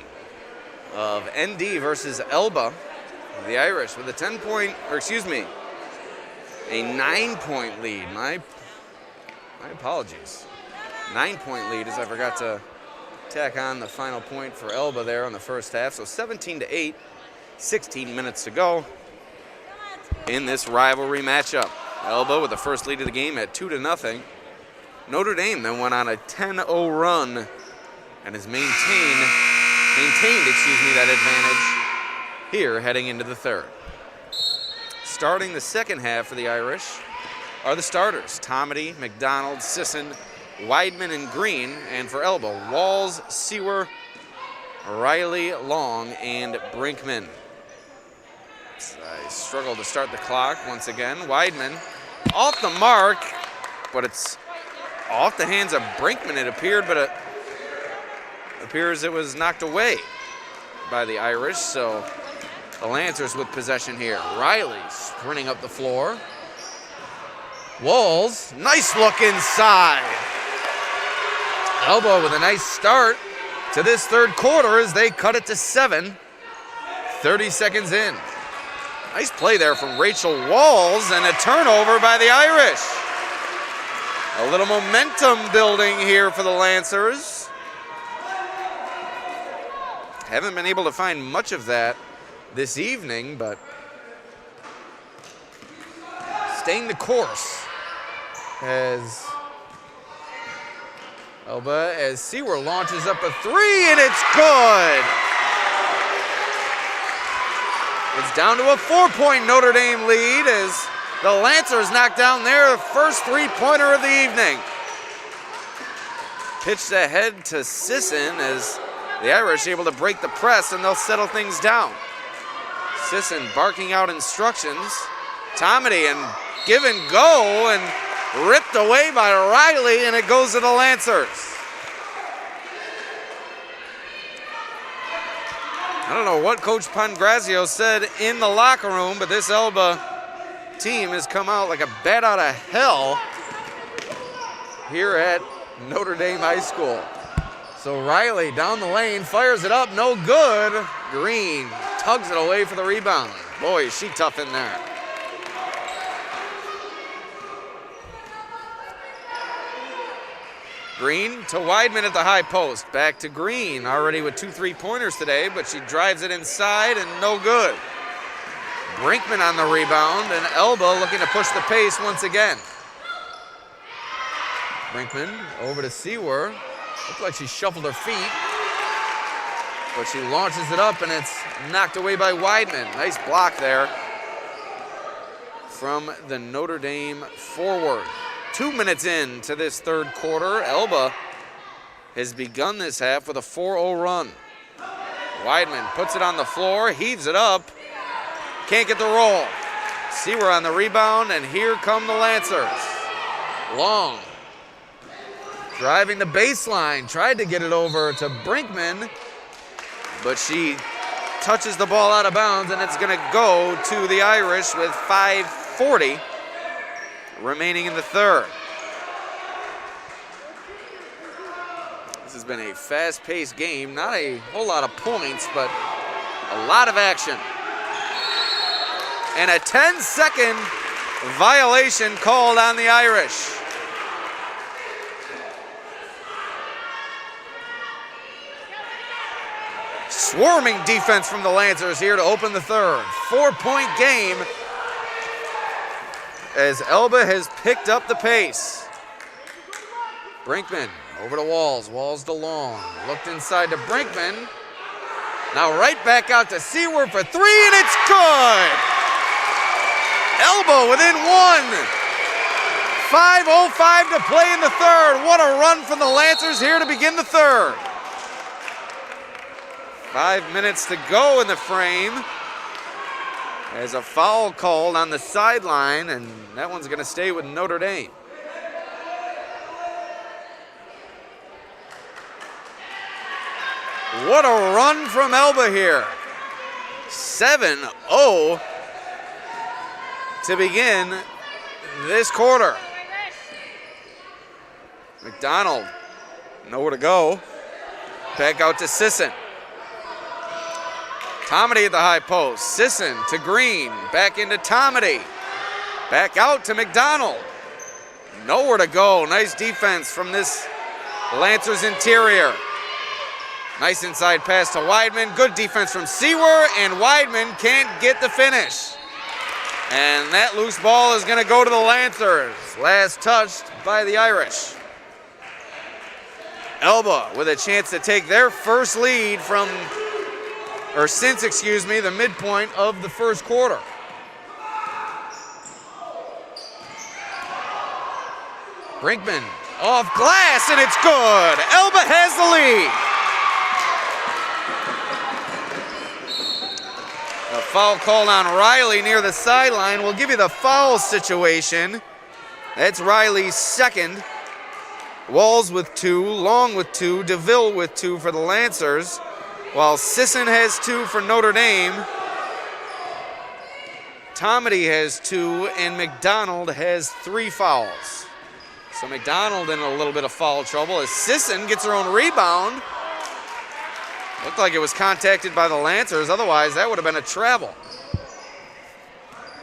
of ND versus Elba. The Irish with a 9-point lead. My apologies. 9-point lead, as I forgot to tack on the final point for Elba there on the first half. So 17-8, 16 minutes to go in this rivalry matchup. Elba with the first lead of the game at 2-0. Notre Dame then went on a 10-0 run and has maintained that advantage here heading into the third. Starting the second half for the Irish are the starters: Tomedy, McDonald, Sisson, Weidman, and Green. And for Elba, Walls, Sewer, Riley, Long, and Brinkman. I struggle to start the clock once again. Weidman off the mark, but it's off the hands of Brinkman, it appeared, but it appears it was knocked away by the Irish. So the Lancers with possession here. Riley sprinting up the floor. Walls, nice look inside. Elba with a nice start to this third quarter as they cut it to 7, 30 seconds in. Nice play there from Rachel Walls and a turnover by the Irish. A little momentum building here for the Lancers. Haven't been able to find much of that this evening, but staying the course as Elba, as Sewer launches up a 3, and it's good. It's down to a 4-point Notre Dame lead as the Lancers knock down their first three-pointer of the evening. Pitched ahead to Sisson as the Irish able to break the press, and they'll settle things down. Sisson barking out instructions. Tomedy and give and go, and ripped away by Riley, and it goes to the Lancers. I don't know what Coach Pangrazio said in the locker room, but this Elba team has come out like a bat out of hell here at Notre Dame High School. So Riley down the lane, fires it up, no good. Green tugs it away for the rebound. Boy, is she tough in there. Green to Weidman at the high post. Back to Green, already with 2 3-pointers today, but she drives it inside and no good. Brinkman on the rebound, and Elba looking to push the pace once again. Brinkman over to Sewer. Looks like she shuffled her feet, but she launches it up, and it's knocked away by Weidman. Nice block there from the Notre Dame forward. 2 minutes into this third quarter, Elba has begun this half with a 4-0 run. Weidman puts it on the floor, heaves it up, can't get the roll. Sewer on the rebound, and here come the Lancers. Long driving the baseline, tried to get it over to Brinkman, but she touches the ball out of bounds, and it's going to go to the Irish with 5:40 remaining in the third. This has been a fast-paced game. Not a whole lot of points, but a lot of action. And a 10-second violation called on the Irish. Swarming defense from the Lancers here to open the third. 4-point game as Elba has picked up the pace. Brinkman over to Walls. Walls to Long. Looked inside to Brinkman. Now right back out to Sewer for 3, and it's good! Elba within 1. 5:05 to play in the third. What a run from the Lancers here to begin the third. 5 minutes to go in the frame. There's a foul called on the sideline, and that one's going to stay with Notre Dame. What a run from Elba here. 7-0 to begin this quarter. McDonald Nowhere to go. Back out to Sisson. Tomedy at the high post. Sisson to Green. Back into Tomedy. Back out to McDonald. Nowhere to go. Nice defense from this Lancers interior. Nice inside pass to Weidman. Good defense from Sewer, and Weidman can't get the finish. And that loose ball is going to go to the Lancers. Last touched by the Irish. Elba with a chance to take their first lead since the midpoint of the first quarter. Brinkman off glass, and it's good. Elba has the lead. A foul called on Riley near the sideline. We'll give you the foul situation. That's Riley's second. Walls with 2, Long with 2, DeVille with 2 for the Lancers, while Sisson has 2 for Notre Dame. Tomedy has 2, and McDonald has 3 fouls. So McDonald in a little bit of foul trouble as Sisson gets her own rebound. Looked like it was contacted by the Lancers, otherwise that would have been a travel.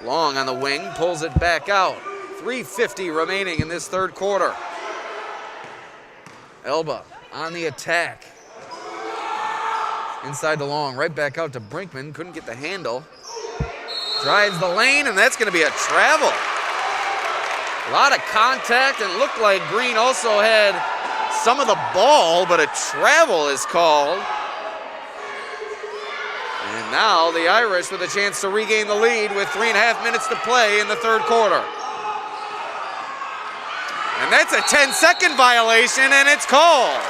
Long on the wing, pulls it back out. 3:50 remaining in this third quarter. Elba on the attack. Inside to Long, right back out to Brinkman, couldn't get the handle. Drives the lane, and that's gonna be a travel. A lot of contact, and looked like Green also had some of the ball, but a travel is called. And now the Irish with a chance to regain the lead with 3.5 minutes to play in the third quarter. And that's a 10-second violation, and it's called.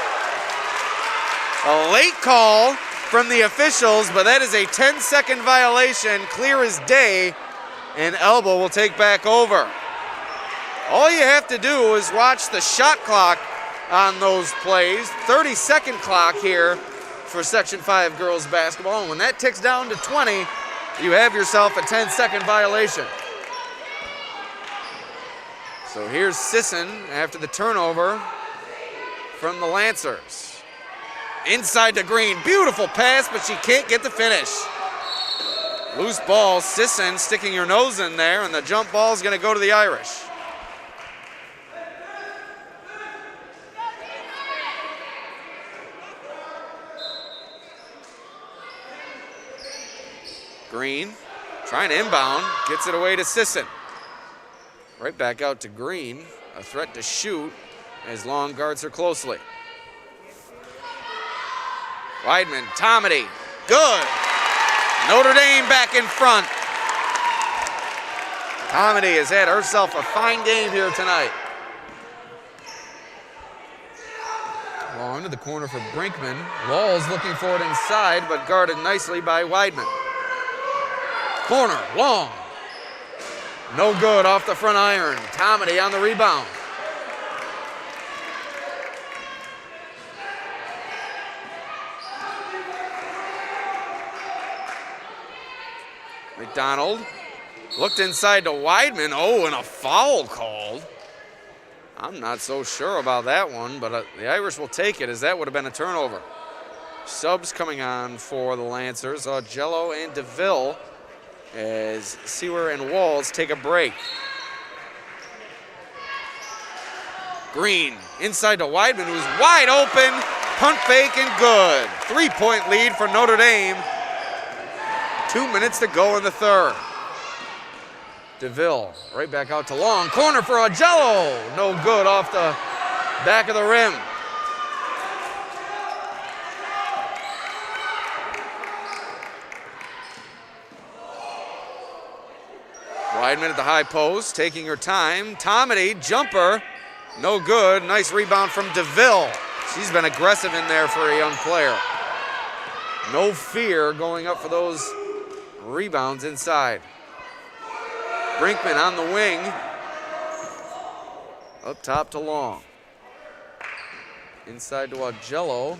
A late call from the officials, but that is a 10-second violation, clear as day, and Elba will take back over. All you have to do is watch the shot clock on those plays. 30-second clock here for Section 5 girls basketball. And when that ticks down to 20, you have yourself a 10-second violation. So here's Sisson after the turnover from the Lancers. Inside to Green. Beautiful pass, but she can't get the finish. Loose ball. Sisson sticking her nose in there, and the jump ball is going to go to the Irish. Green trying to inbound, gets it away to Sisson. Right back out to Green, a threat to shoot as Long guards her closely. Weidman, Tomedy, good. Notre Dame back in front. Tomedy has had herself a fine game here tonight. Long to the corner for Brinkman. Walls looking for it inside, but guarded nicely by Weidman. Corner, Long. No good off the front iron. Tomedy on the rebound. McDonald looked inside to Weidman. Oh, and a foul called. I'm not so sure about that one, but the Irish will take it as that would have been a turnover. Subs coming on for the Lancers. Jello and DeVille as Sewer and Walls take a break. Green inside to Weidman, who's wide open. Punt fake and good. 3-point lead for Notre Dame. 2 minutes to go in the third. DeVille right back out to Long. Corner for Jello. No good off the back of the rim. Weidman at the high post, taking her time. Tomedy, jumper, no good. Nice rebound from DeVille. She's been aggressive in there for a young player. No fear going up for those rebounds inside. Brinkman on the wing. Up top to Long. Inside to Augello.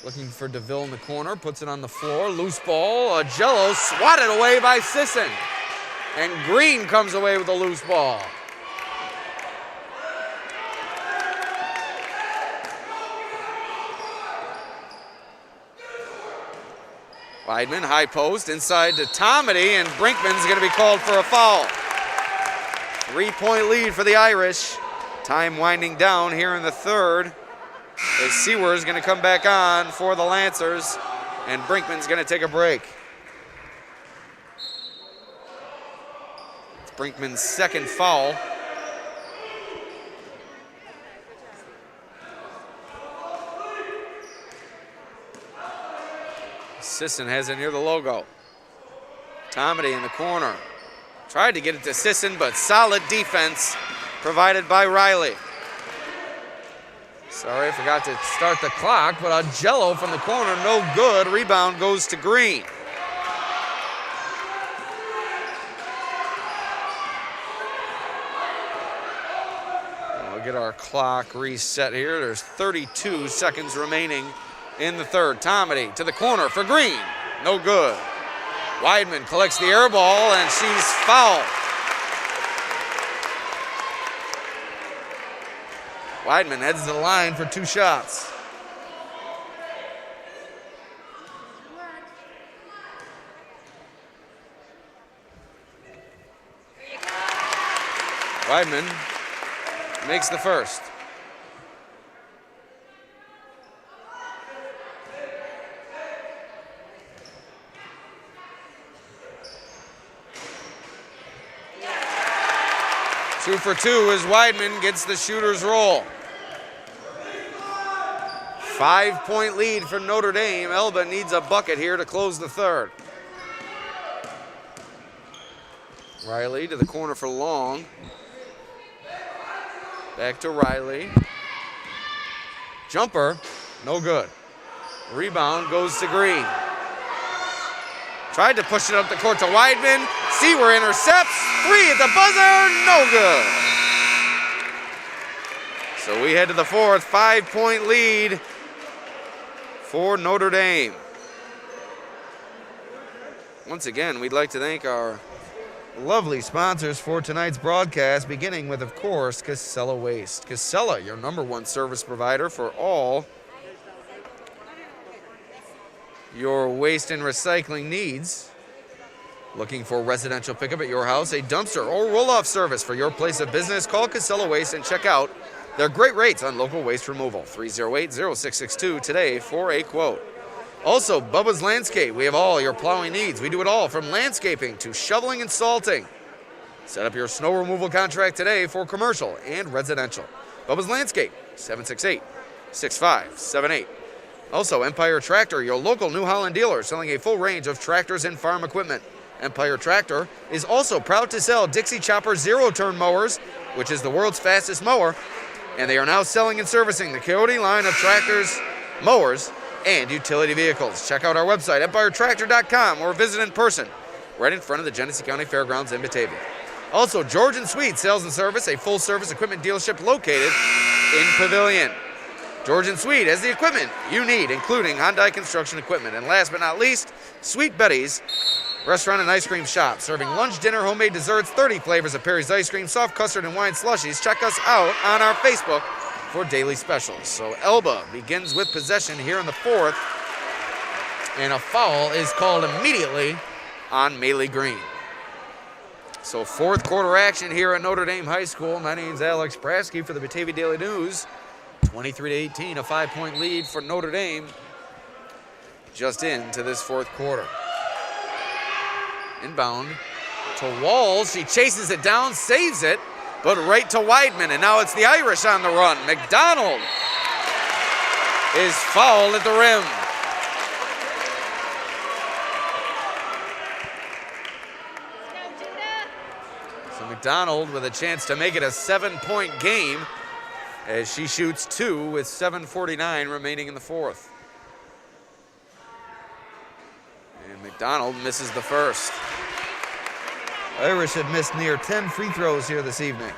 Looking for DeVille in the corner. Puts it on the floor. Loose ball. Augello swatted away by Sisson. And Green comes away with a loose ball. Weidman, high post, inside to Tomedy, and Brinkman's going to be called for a foul. 3-point lead for the Irish. Time winding down here in the third. As Sewer is going to come back on for the Lancers, and Brinkman's going to take a break. It's Brinkman's second foul. Sisson has it near the logo. Tomedy in the corner. Tried to get it to Sisson, but solid defense provided by Riley. Sorry, I forgot to start the clock, but a Jello from the corner, no good. Rebound goes to Green. We'll get our clock reset here. There's 32 seconds remaining in the third. Tomedy to the corner for Green. No good. Weidman collects the air ball, and she's fouled. Weidman heads to the line for 2 shots. Weidman makes the first. Two for two as Weidman gets the shooter's roll. 5-point lead for Notre Dame. Elba needs a bucket here to close the third. Riley to the corner for Long. Back to Riley. Jumper, no good. Rebound goes to Green. Tried to push it up the court to Weidman. Sewer intercepts. 3 at the buzzer, no good. So we head to the fourth. 5-point lead for Notre Dame. Once again, we'd like to thank our lovely sponsors for tonight's broadcast, beginning with, of course, Casella Waste. Casella, your #1 service provider for all your waste and recycling needs. Looking for residential pickup at your house, a dumpster or roll-off service for your place of business? Call Casella Waste and check out their great rates on local waste removal. 308-0662 today for a quote. Also, Bubba's Landscape. We have all your plowing needs. We do it all from landscaping to shoveling and salting. Set up your snow removal contract today for commercial and residential. Bubba's Landscape, 768-6578. Also, Empire Tractor, your local New Holland dealer, selling a full range of tractors and farm equipment. Empire Tractor is also proud to sell Dixie Chopper zero-turn mowers, which is the world's fastest mower, and they are now selling and servicing the Coyote line of tractors, mowers, and utility vehicles. Check out our website, empiretractor.com, or visit in person right in front of the Genesee County Fairgrounds in Batavia. Also, George & Sweet Sales and Service, a full-service equipment dealership located in Pavilion. George & Sweet has the equipment you need, including Hyundai construction equipment. And last but not least, Sweet Betty's Restaurant and Ice Cream Shop, serving lunch, dinner, homemade desserts, 30 flavors of Perry's ice cream, soft custard, and wine slushies. Check us out on our Facebook for daily specials. So Elba begins with possession here in the fourth, and a foul is called immediately on Maylee Green. So fourth quarter action here at Notre Dame High School. My name's Alex Brasky for the Batavia Daily News. 23-18, a 5-point lead for Notre Dame just into this fourth quarter. Inbound to Walls. She chases it down, saves it, but right to Weidman, and now it's the Irish on the run. McDonald is fouled at the rim. So McDonald with a chance to make it a 7-point game as she shoots 2 with 7:49 remaining in the fourth. And McDonald misses the first. Irish have missed near 10 free throws here this evening.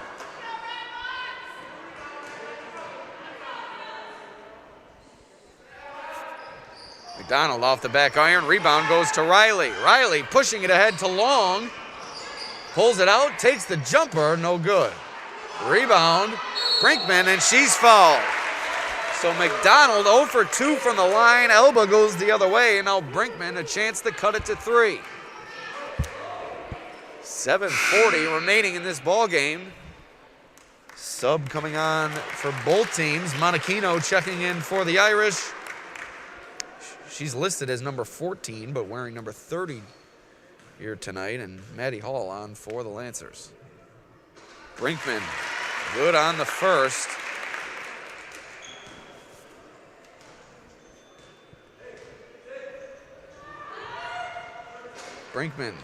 McDonald off the back iron. Rebound goes to Riley. Riley pushing it ahead to Long. Pulls it out, takes the jumper, no good. Rebound, Brinkman, and she's fouled. So McDonald 0 for 2 from the line. Elba goes the other way, and now Brinkman a chance to cut it to 3. 7:40 remaining in this ball game. Sub coming on for both teams. Monachino checking in for the Irish. She's listed as number 14, but wearing number 30 here tonight. And Maddie Hall on for the Lancers. Brinkman, good on the first. Brinkman,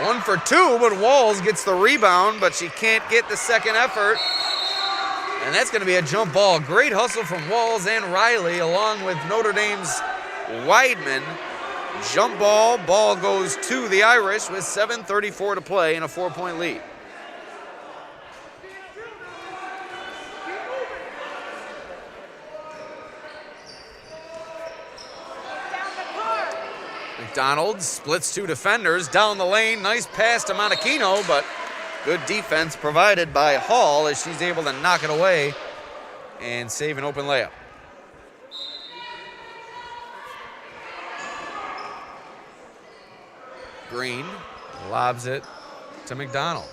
1 for 2, but Walls gets the rebound, but she can't get the second effort. And that's going to be a jump ball. Great hustle from Walls and Riley, along with Notre Dame's Weidman. Jump ball. Ball goes to the Irish with 7:34 to play and a 4-point lead. McDonald splits 2 defenders down the lane. Nice pass to Monachino, but good defense provided by Hall as she's able to knock it away and save an open layup. Green lobs it to McDonald.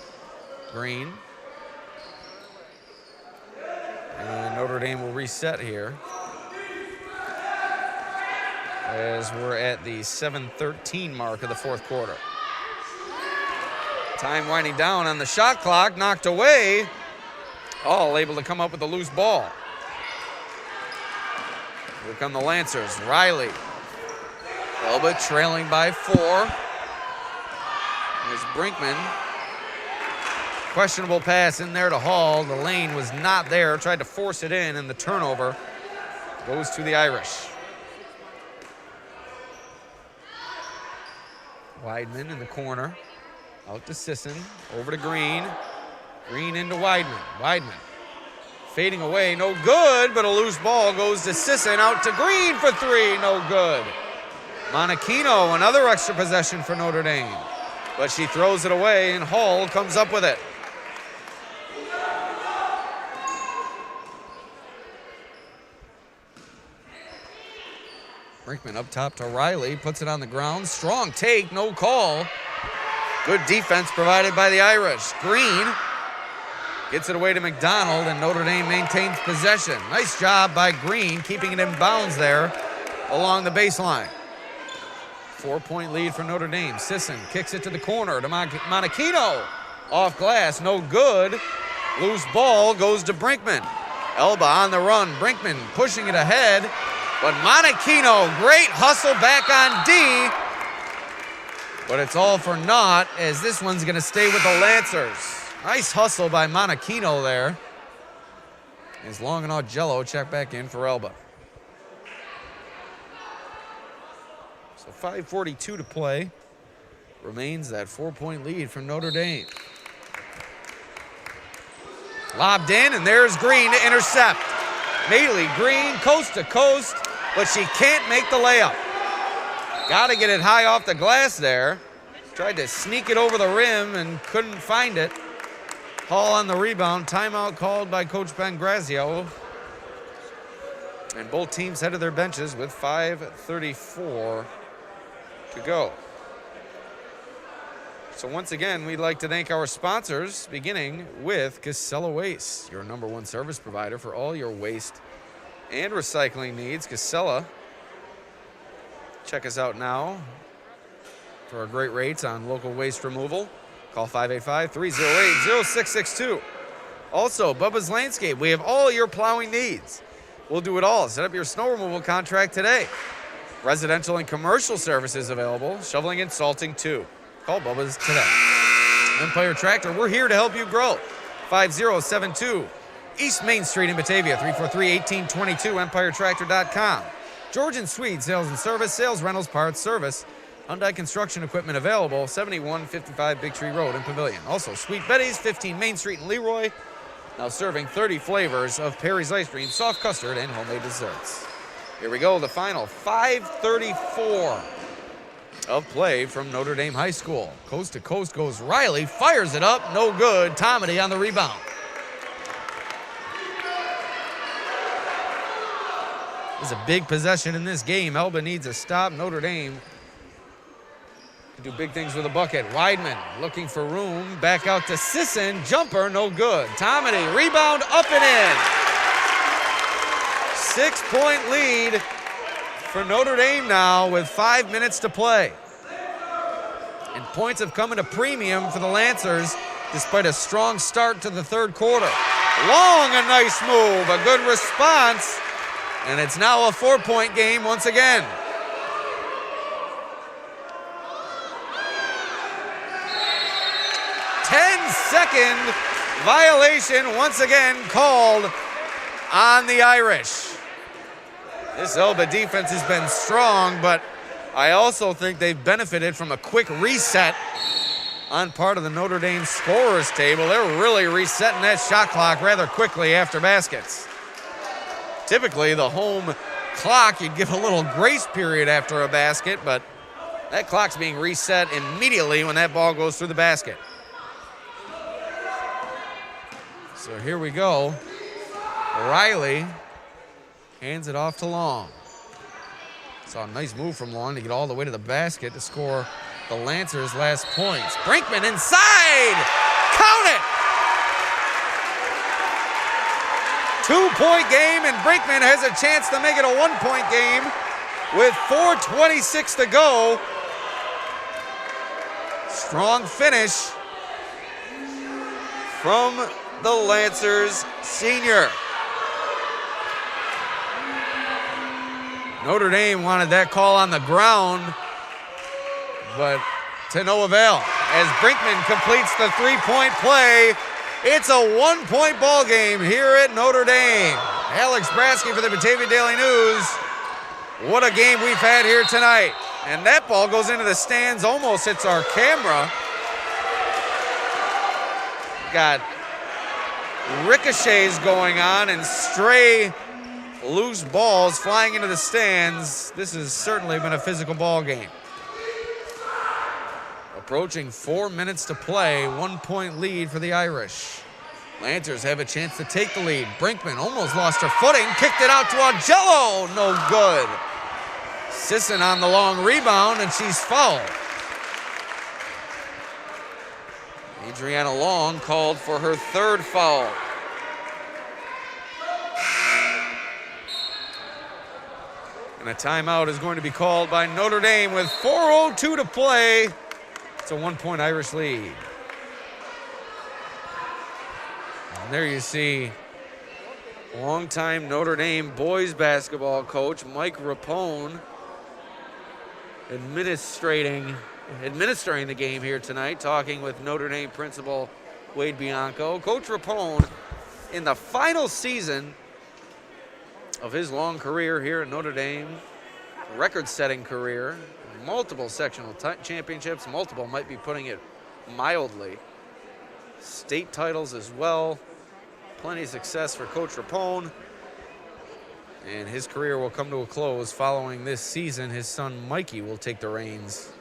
Green. And Notre Dame will reset here, as we're at the 7:13 mark of the fourth quarter. Time winding down on the shot clock, knocked away. All able to come up with a loose ball. Here come the Lancers. Riley. Elba trailing by 4. There's Brinkman. Questionable pass in there to Hall. The lane was not there. Tried to force it in, and the turnover goes to the Irish. Weidman in the corner. Out to Sisson. Over to Green. Green into Weidman. Weidman fading away. No good, but a loose ball goes to Sisson. Out to Green for 3. No good. Monachino, another extra possession for Notre Dame. But she throws it away, and Hall comes up with it. Brinkman up top to Riley, puts it on the ground. Strong take, no call. Good defense provided by the Irish. Green gets it away to McDonald, and Notre Dame maintains possession. Nice job by Green, keeping it in bounds there along the baseline. 4-point lead for Notre Dame. Sisson kicks it to the corner to Monachino. Off glass, no good. Loose ball goes to Brinkman. Elba on the run. Brinkman pushing it ahead. But Monachino, great hustle back on D. But it's all for naught, as this one's going to stay with the Lancers. Nice hustle by Monachino there. As Long and Augello check back in for Elba. So 5:42 to play. Remains that 4-point lead for Notre Dame. Lobbed in, and there's Green to intercept. Maley Green, coast to coast, but she can't make the layup. Got to get it high off the glass there. Tried to sneak it over the rim and couldn't find it. Hall on the rebound. Timeout called by Coach Ben Grazio. And both teams head to their benches with 5:34 to go. So once again, we'd like to thank our sponsors, beginning with Casella Waste, your #1 service provider for all your waste and recycling needs. Casella, check us out now for our great rates on local waste removal. Call 585-308-0662. Also, Bubba's Landscape. We have all your plowing needs. We'll do it all. Set up your snow removal contract today. Residential and commercial services available. Shoveling and salting too. Call Bubba's today. Empire Tractor, we're here to help you grow. 5072 East Main Street in Batavia, 343-1822, empiretractor.com. Georgian Swede Sales and Service, sales, rentals, parts, service. Hyundai construction equipment available, 7155 Big Tree Road in Pavilion. Also, Sweet Betty's, 15 Main Street in Leroy. Now serving 30 flavors of Perry's ice cream, soft custard, and homemade desserts. Here we go, the final 5:34 of play from Notre Dame High School. Coast to coast goes Riley, fires it up, no good. Tomedy on the rebound. This is a big possession in this game. Elba needs a stop. Notre Dame can do big things with a bucket. Weidman looking for room. Back out to Sisson. Jumper, no good. Tomedy, rebound, up and in. 6-point lead for Notre Dame now with 5 minutes to play. And points have come at a premium for the Lancers despite a strong start to the third quarter. Long, a nice move, a good response, and it's now a 4-point game once again. Ten-second violation once again called on the Irish. This Elba defense has been strong, but I also think they've benefited from a quick reset on part of the Notre Dame scorers table. They're really resetting that shot clock rather quickly after baskets. Typically, the home clock, you'd give a little grace period after a basket, but that clock's being reset immediately when that ball goes through the basket. So here we go. Riley hands it off to Long. Saw a nice move from Long to get all the way to the basket to score the Lancers' last points. Brinkman inside! Count it! 2-point game, and Brinkman has a chance to make it a 1-point game with 4:26 to go. Strong finish from the Lancers senior. Notre Dame wanted that call on the ground, but to no avail. As Brinkman completes the 3-point play, it's a 1-point ball game here at Notre Dame. Alex Brasky for the Batavia Daily News. What a game we've had here tonight. And that ball goes into the stands, almost hits our camera. Got ricochets going on and stray loose balls flying into the stands. This has certainly been a physical ball game. Approaching 4 minutes to play, 1-point lead for the Irish. Lancers have a chance to take the lead. Brinkman almost lost her footing, kicked it out to Augello, no good. Sisson on the long rebound, and she's fouled. Adriana Long called for her third foul. And a timeout is going to be called by Notre Dame with 4:02 to play. It's a 1-point Irish lead. And there you see longtime Notre Dame boys basketball coach Mike Rapone administering the game here tonight, talking with Notre Dame principal Wade Bianco. Coach Rapone, in the final season of his long career here at Notre Dame, record-setting career, multiple sectional championships, multiple might be putting it mildly, state titles as well, plenty of success for Coach Rapone, and his career will come to a close following this season. His son Mikey will take the reins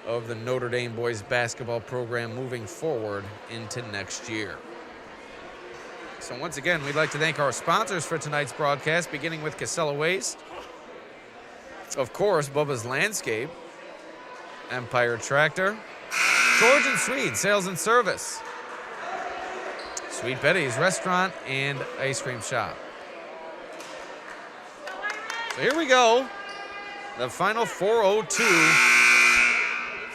of the Notre Dame boys basketball program moving forward into next year. So once again, we'd like to thank our sponsors for tonight's broadcast, beginning with Casella Waste, of course, Bubba's Landscape, Empire Tractor, George and Swede Sales and Service, Sweet Betty's Restaurant and Ice Cream Shop. So here we go. The final 4:02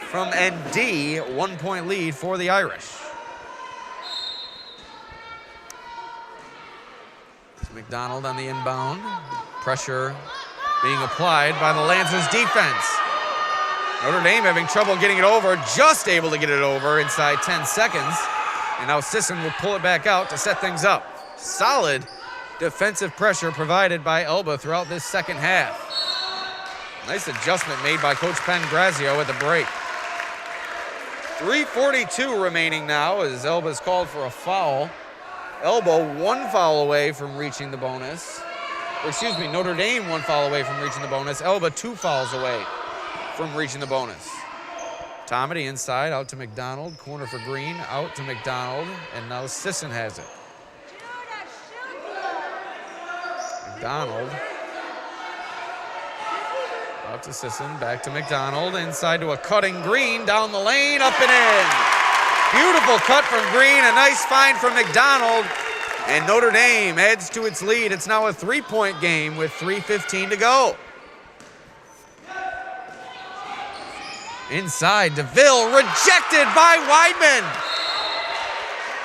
from ND, 1-point lead for the Irish. It's McDonald on the inbound. Pressure being applied by the Lancers defense. Notre Dame having trouble getting it over, just able to get it over inside 10 seconds. And now Sisson will pull it back out to set things up. Solid defensive pressure provided by Elba throughout this second half. Nice adjustment made by Coach Pangrazio at the break. 3:42 remaining now as Elba's called for a foul. Elba 1 foul away from reaching the bonus. Notre Dame 1 foul away from reaching the bonus. Elba 2 fouls away from reaching the bonus. Tomedy inside, out to McDonald. Corner for Green, out to McDonald. And now Sisson has it. McDonald Out to Sisson, back to McDonald, inside to a cutting Green, down the lane, up and in. Beautiful cut from Green, a nice find from McDonald, and Notre Dame adds to its lead. It's now a 3-point game with 3:15 to go. Inside, DeVille, rejected by Weidman.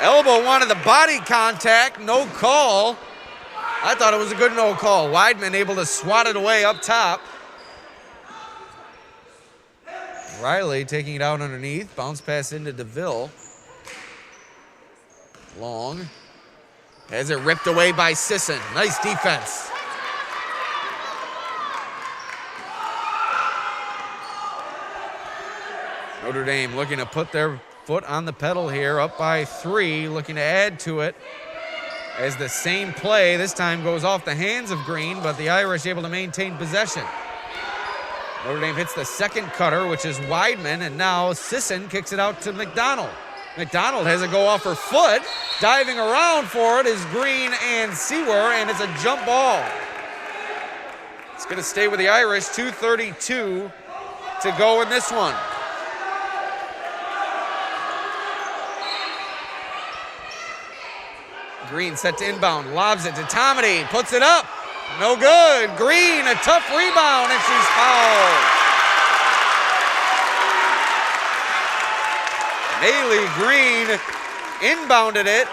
Elba wanted the body contact, no call. I thought it was a good no call. Weidman able to swat it away up top. Riley taking it out underneath. Bounce pass into DeVille. Long. Has it ripped away by Sisson. Nice defense. Notre Dame looking to put their foot on the pedal here, up by 3, looking to add to it as the same play this time goes off the hands of Green, but the Irish able to maintain possession. Notre Dame hits the second cutter, which is Weidman, and now Sisson kicks it out to McDonald. McDonald has it go off her foot. Diving around for it is Green and Sewer, and it's a jump ball. It's going to stay with the Irish, 2:32 to go in this one. Green set to inbound, lobs it to Tomedy, puts it up. No good. Green, a tough rebound, and she's fouled. Maylee Green inbounded it,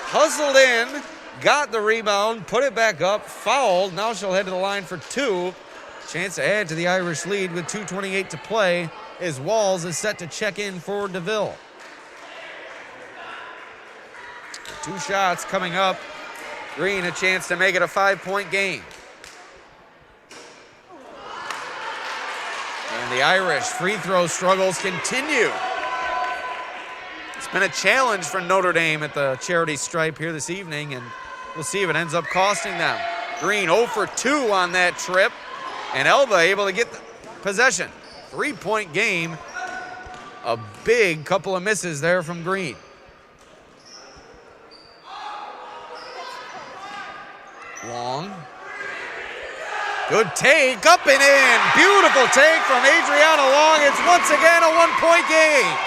hustled in, got the rebound, put it back up, fouled. Now she'll head to the line for 2. Chance to add to the Irish lead with 2:28 to play as Walls is set to check in for DeVille. 2 shots coming up. Green a chance to make it a 5-point game. And the Irish free throw struggles continue. It's been a challenge for Notre Dame at the charity stripe here this evening, and we'll see if it ends up costing them. Green 0 for 2 on that trip, and Elba able to get the possession. 3-point game. A big couple of misses there from Green. Long. Good take, up and in. Beautiful take from Adriana Long. It's once again a 1-point game.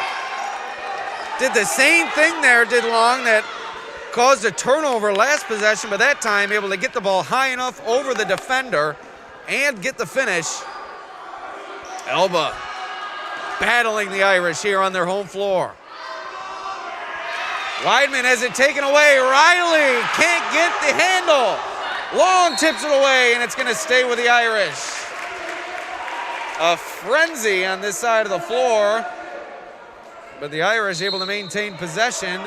Did the same thing there, did Long, that caused a turnover last possession, but that time able to get the ball high enough over the defender and get the finish. Elba battling the Irish here on their home floor. Weidman has it taken away. Riley can't get the handle. Long tips it away, and it's going to stay with the Irish. A frenzy on this side of the floor, but the Irish able to maintain possession,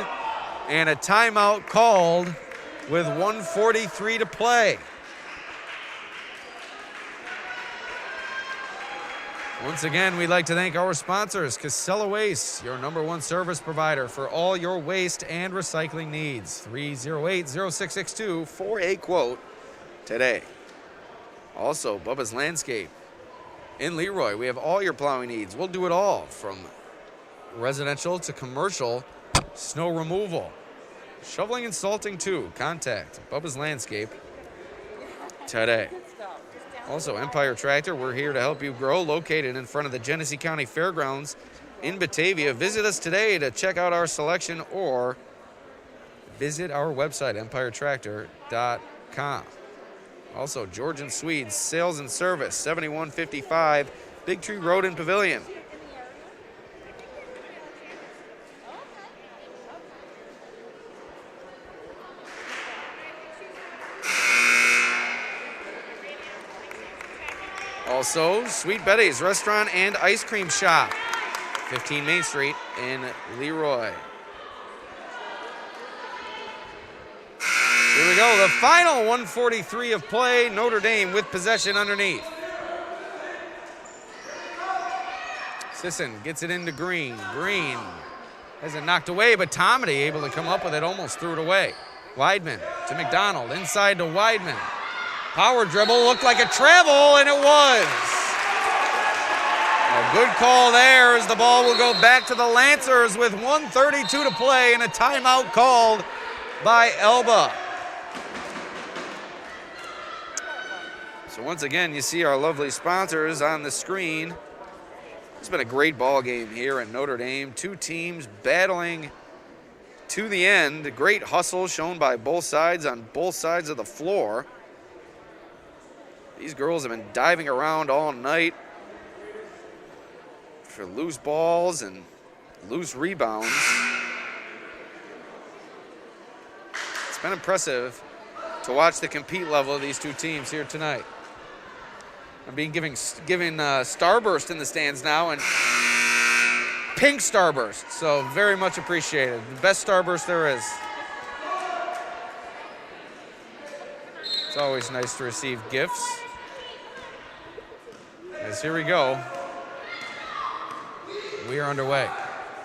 and a timeout called with 1:43 to play. Once again, we'd like to thank our sponsors, Casella Waste, your #1 service provider for all your waste and recycling needs. 308-0662 for a quote today. Also, Bubba's Landscape in Leroy. We have all your plowing needs. We'll do it all, from residential to commercial snow removal. Shoveling and salting too. Contact Bubba's Landscape today. Also, Empire Tractor, we're here to help you grow, located in front of the Genesee County Fairgrounds in Batavia. Visit us today to check out our selection, or visit our website, empiretractor.com. Also, George and Swedes Sales and Service, 7155 Big Tree Road in Pavilion. Also, Sweet Betty's Restaurant and Ice Cream Shop, 15 Main Street in Leroy. Here we go, the final 1:43 of play. Notre Dame with possession underneath. Sisson gets it into Green. Green has it knocked away, but Tomedy able to come up with it, almost threw it away. Weidman to McDonald, inside to Weidman. Power dribble, looked like a travel, and it was. A good call there, as the ball will go back to the Lancers with 1:32 to play, and a timeout called by Elba. So once again, you see our lovely sponsors on the screen. It's been a great ball game here at Notre Dame. Two teams battling to the end. Great hustle shown by both sides on both sides of the floor. These girls have been diving around all night for loose balls and loose rebounds. It's been impressive to watch the compete level of these two teams here tonight. I'm being given starburst in the stands now, and pink starburst, so very much appreciated. The best starburst there is. It's always nice to receive gifts. As here we go. We are underway.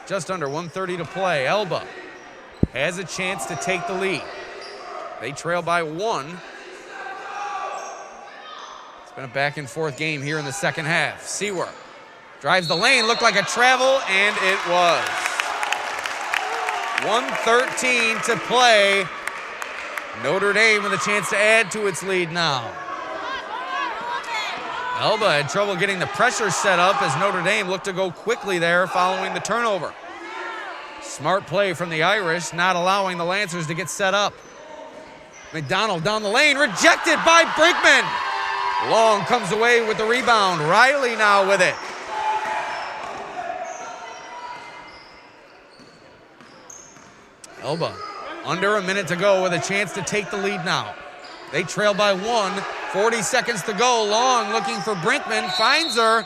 Just under 1:30 to play. Elba has a chance to take the lead. They trail by 1. It's been a back and forth game here in the second half. Seawer drives the lane, looked like a travel, and it was. 1:13 to play. Notre Dame with a chance to add to its lead now. Elba had trouble getting the pressure set up as Notre Dame looked to go quickly there following the turnover. Smart play from the Irish, not allowing the Lancers to get set up. McDonald down the lane, rejected by Brinkman. Long comes away with the rebound. Riley now with it. Elba, under a minute to go with a chance to take the lead now. They trail by 1, 40 seconds to go. Long looking for Brinkman, finds her.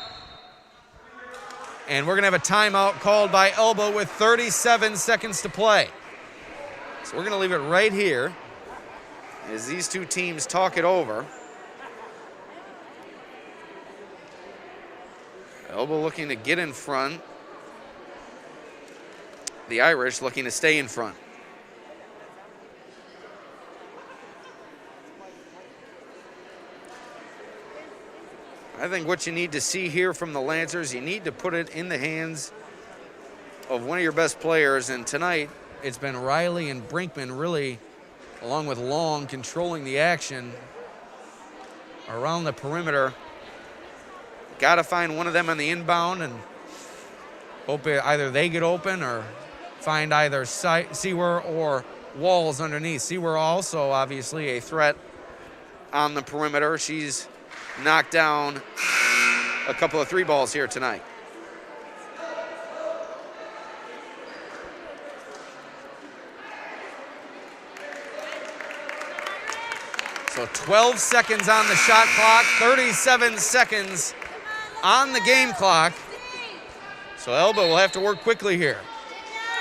And we're gonna have a timeout called by Elba with 37 seconds to play. So we're gonna leave it right here as these two teams talk it over. Elba looking to get in front. The Irish looking to stay in front. I think what you need to see here from the Lancers, you need to put it in the hands of one of your best players. And tonight, it's been Riley and Brinkman really, along with Long, controlling the action around the perimeter. Got to find one of them on the inbound and hope either they get open or find either Seawer or Walls underneath. Seawer also obviously a threat on the perimeter. She's knocked down a couple of 3 balls here tonight. So 12 seconds on the shot clock, 37 seconds on the game clock. So Elba will have to work quickly here.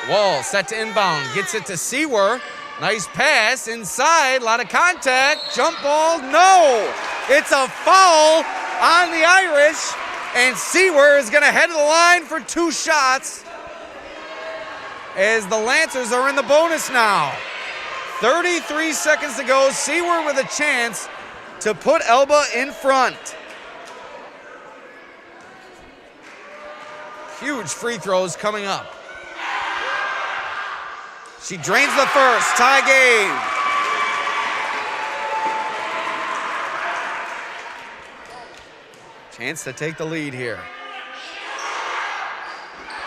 Wall set to inbound, gets it to Seawer. Nice pass inside, a lot of contact, jump ball, no! It's a foul on the Irish, and Seawer is gonna head to the line for 2 shots as the Lancers are in the bonus now. 33 seconds to go, Seawer with a chance to put Elba in front. Huge free throws coming up. She drains the first, tie game. Chance to take the lead here.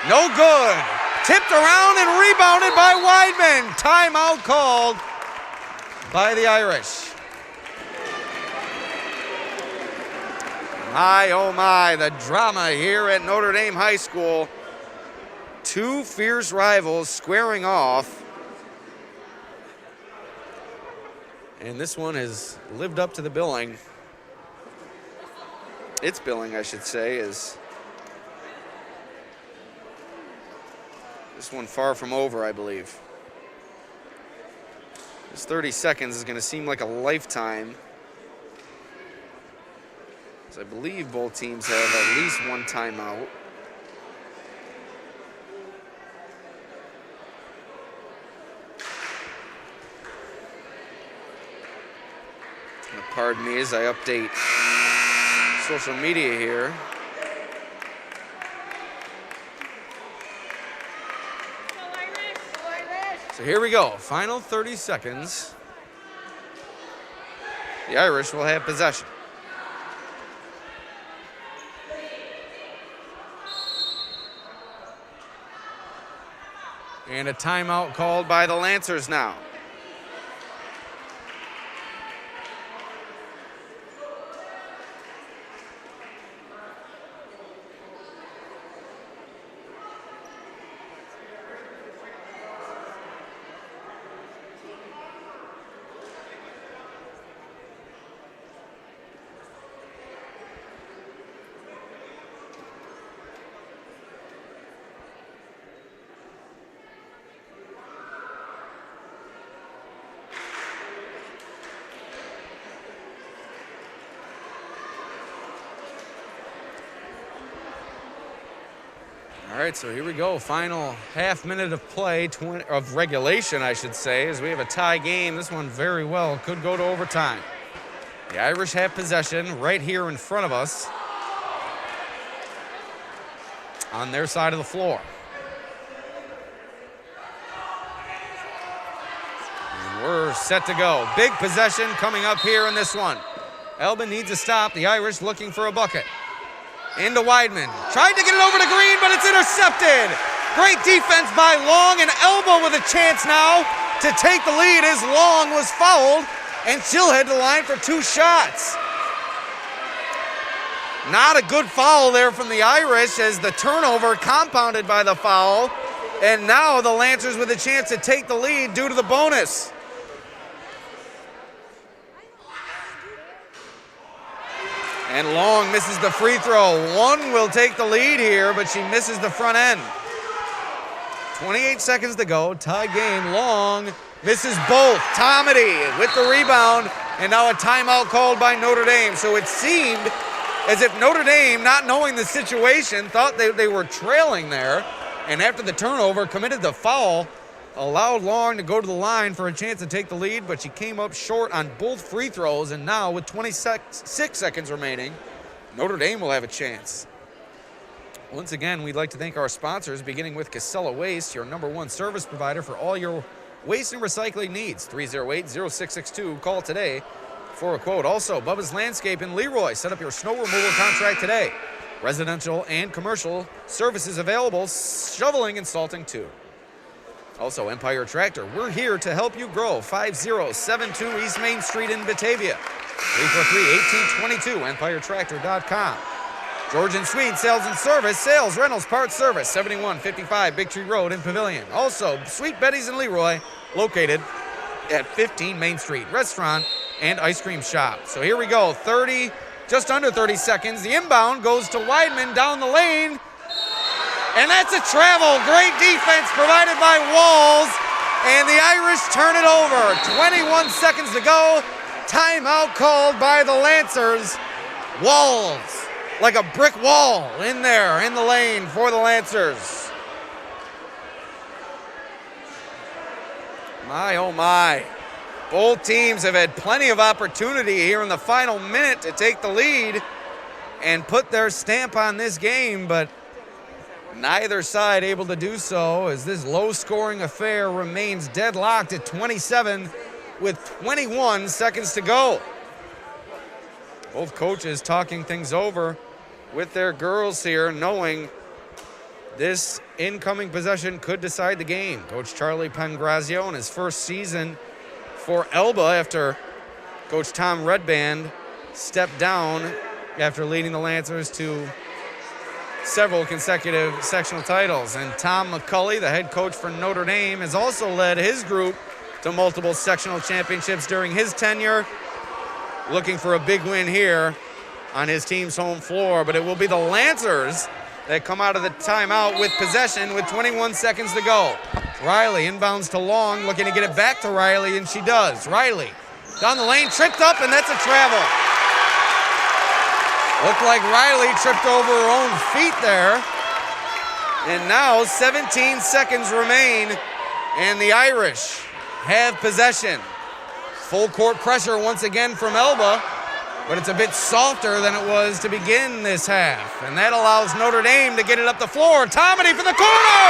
No good. Tipped around and rebounded by Weidman. Timeout called by the Irish. My, oh my, the drama here at Notre Dame High School. 2 fierce rivals squaring off. And this one has lived up to the billing. Its billing, I should say, is this one far from over, I believe. This 30 seconds is going to seem like a lifetime, as I believe both teams have at least 1 timeout. Pardon me as I update social media here. So here we go, final 30 seconds. The Irish will have possession. And a timeout called by the Lancers now. All right, so here we go. Final half minute of play, of regulation, I should say, as we have a tie game. This one very well could go to overtime. The Irish have possession right here in front of us on their side of the floor. And we're set to go. Big possession coming up here in this one. Elba needs a stop. The Irish looking for a bucket. Into Weidman. Tried to get it over to Green, but it's intercepted. Great defense by Long, and Elba with a chance now to take the lead as Long was fouled, and she'll head to the line for 2 shots. Not a good foul there from the Irish as the turnover compounded by the foul, and now the Lancers with a chance to take the lead due to the bonus. And Long misses the free throw. One will take the lead here, but she misses the front end. 28 seconds to go. Tie game. Long misses both. Tomedy with the rebound, and now a timeout called by Notre Dame. So it seemed as if Notre Dame, not knowing the situation, thought they were trailing there, and after the turnover, committed the foul, allowed Long to go to the line for a chance to take the lead, but she came up short on both free throws, and now with 26 seconds remaining, Notre Dame will have a chance. Once again, we'd like to thank our sponsors, beginning with Casella Waste, your #1 service provider for all your waste and recycling needs. 308-0662. Call today for a quote. Also, Bubba's Landscape in Leroy. Set up your snow removal contract today. Residential and commercial services available. Shoveling and salting too. Also, Empire Tractor. We're here to help you grow. 5072 East Main Street in Batavia. 343-1822. EmpireTractor.com. George and Swede Sales and Service. Sales, rentals, parts, service. 7155 Big Tree Road in Pavilion. Also, Sweet Betty's in Leroy, located at 15 Main Street. Restaurant and ice cream shop. So here we go. Just under 30 seconds. The inbound goes to Weidman down the lane. And that's a travel. Great defense provided by Walls. And the Irish turn it over. 21 seconds to go. Timeout called by the Lancers. Walls, like a brick wall in there in the lane for the Lancers. My, oh my. Both teams have had plenty of opportunity here in the final minute to take the lead and put their stamp on this game, but neither side able to do so as this low-scoring affair remains deadlocked at 27 with 21 seconds to go. Both coaches talking things over with their girls here, knowing this incoming possession could decide the game. Coach Charlie Pangrazio in his first season for Elba after Coach Tom Redband stepped down after leading the Lancers to several consecutive sectional titles. And Tom McCulley, the head coach for Notre Dame, has also led his group to multiple sectional championships during his tenure, looking for a big win here on his team's home floor. But it will be the Lancers that come out of the timeout with possession with 21 seconds to go. Riley inbounds to Long, looking to get it back to Riley, and she does. Riley down the lane, tripped up, and that's a travel. Looked like Riley tripped over her own feet there. And now 17 seconds remain, and the Irish have possession. Full court pressure once again from Elba, but it's a bit softer than it was to begin this half. And that allows Notre Dame to get it up the floor. Tomedy from the corner!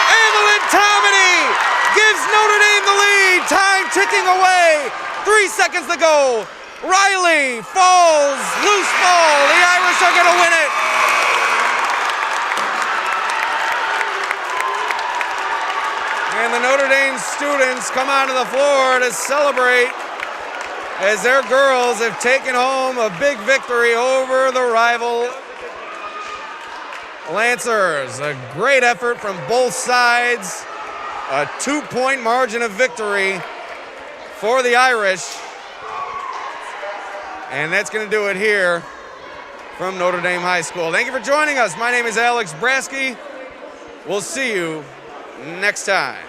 Evelyn Tomedy gives Notre Dame the lead. Time ticking away. 3 seconds to go. Riley falls, loose ball. The Irish are going to win it. 21 And the Notre Dame students come onto the floor to celebrate as their girls have taken home a big victory over the rival Lancers. A great effort from both sides. A 2-point margin of victory for the Irish. And that's going to do it here from Notre Dame High School. Thank you for joining us. My name is Alex Brasky. We'll see you next time.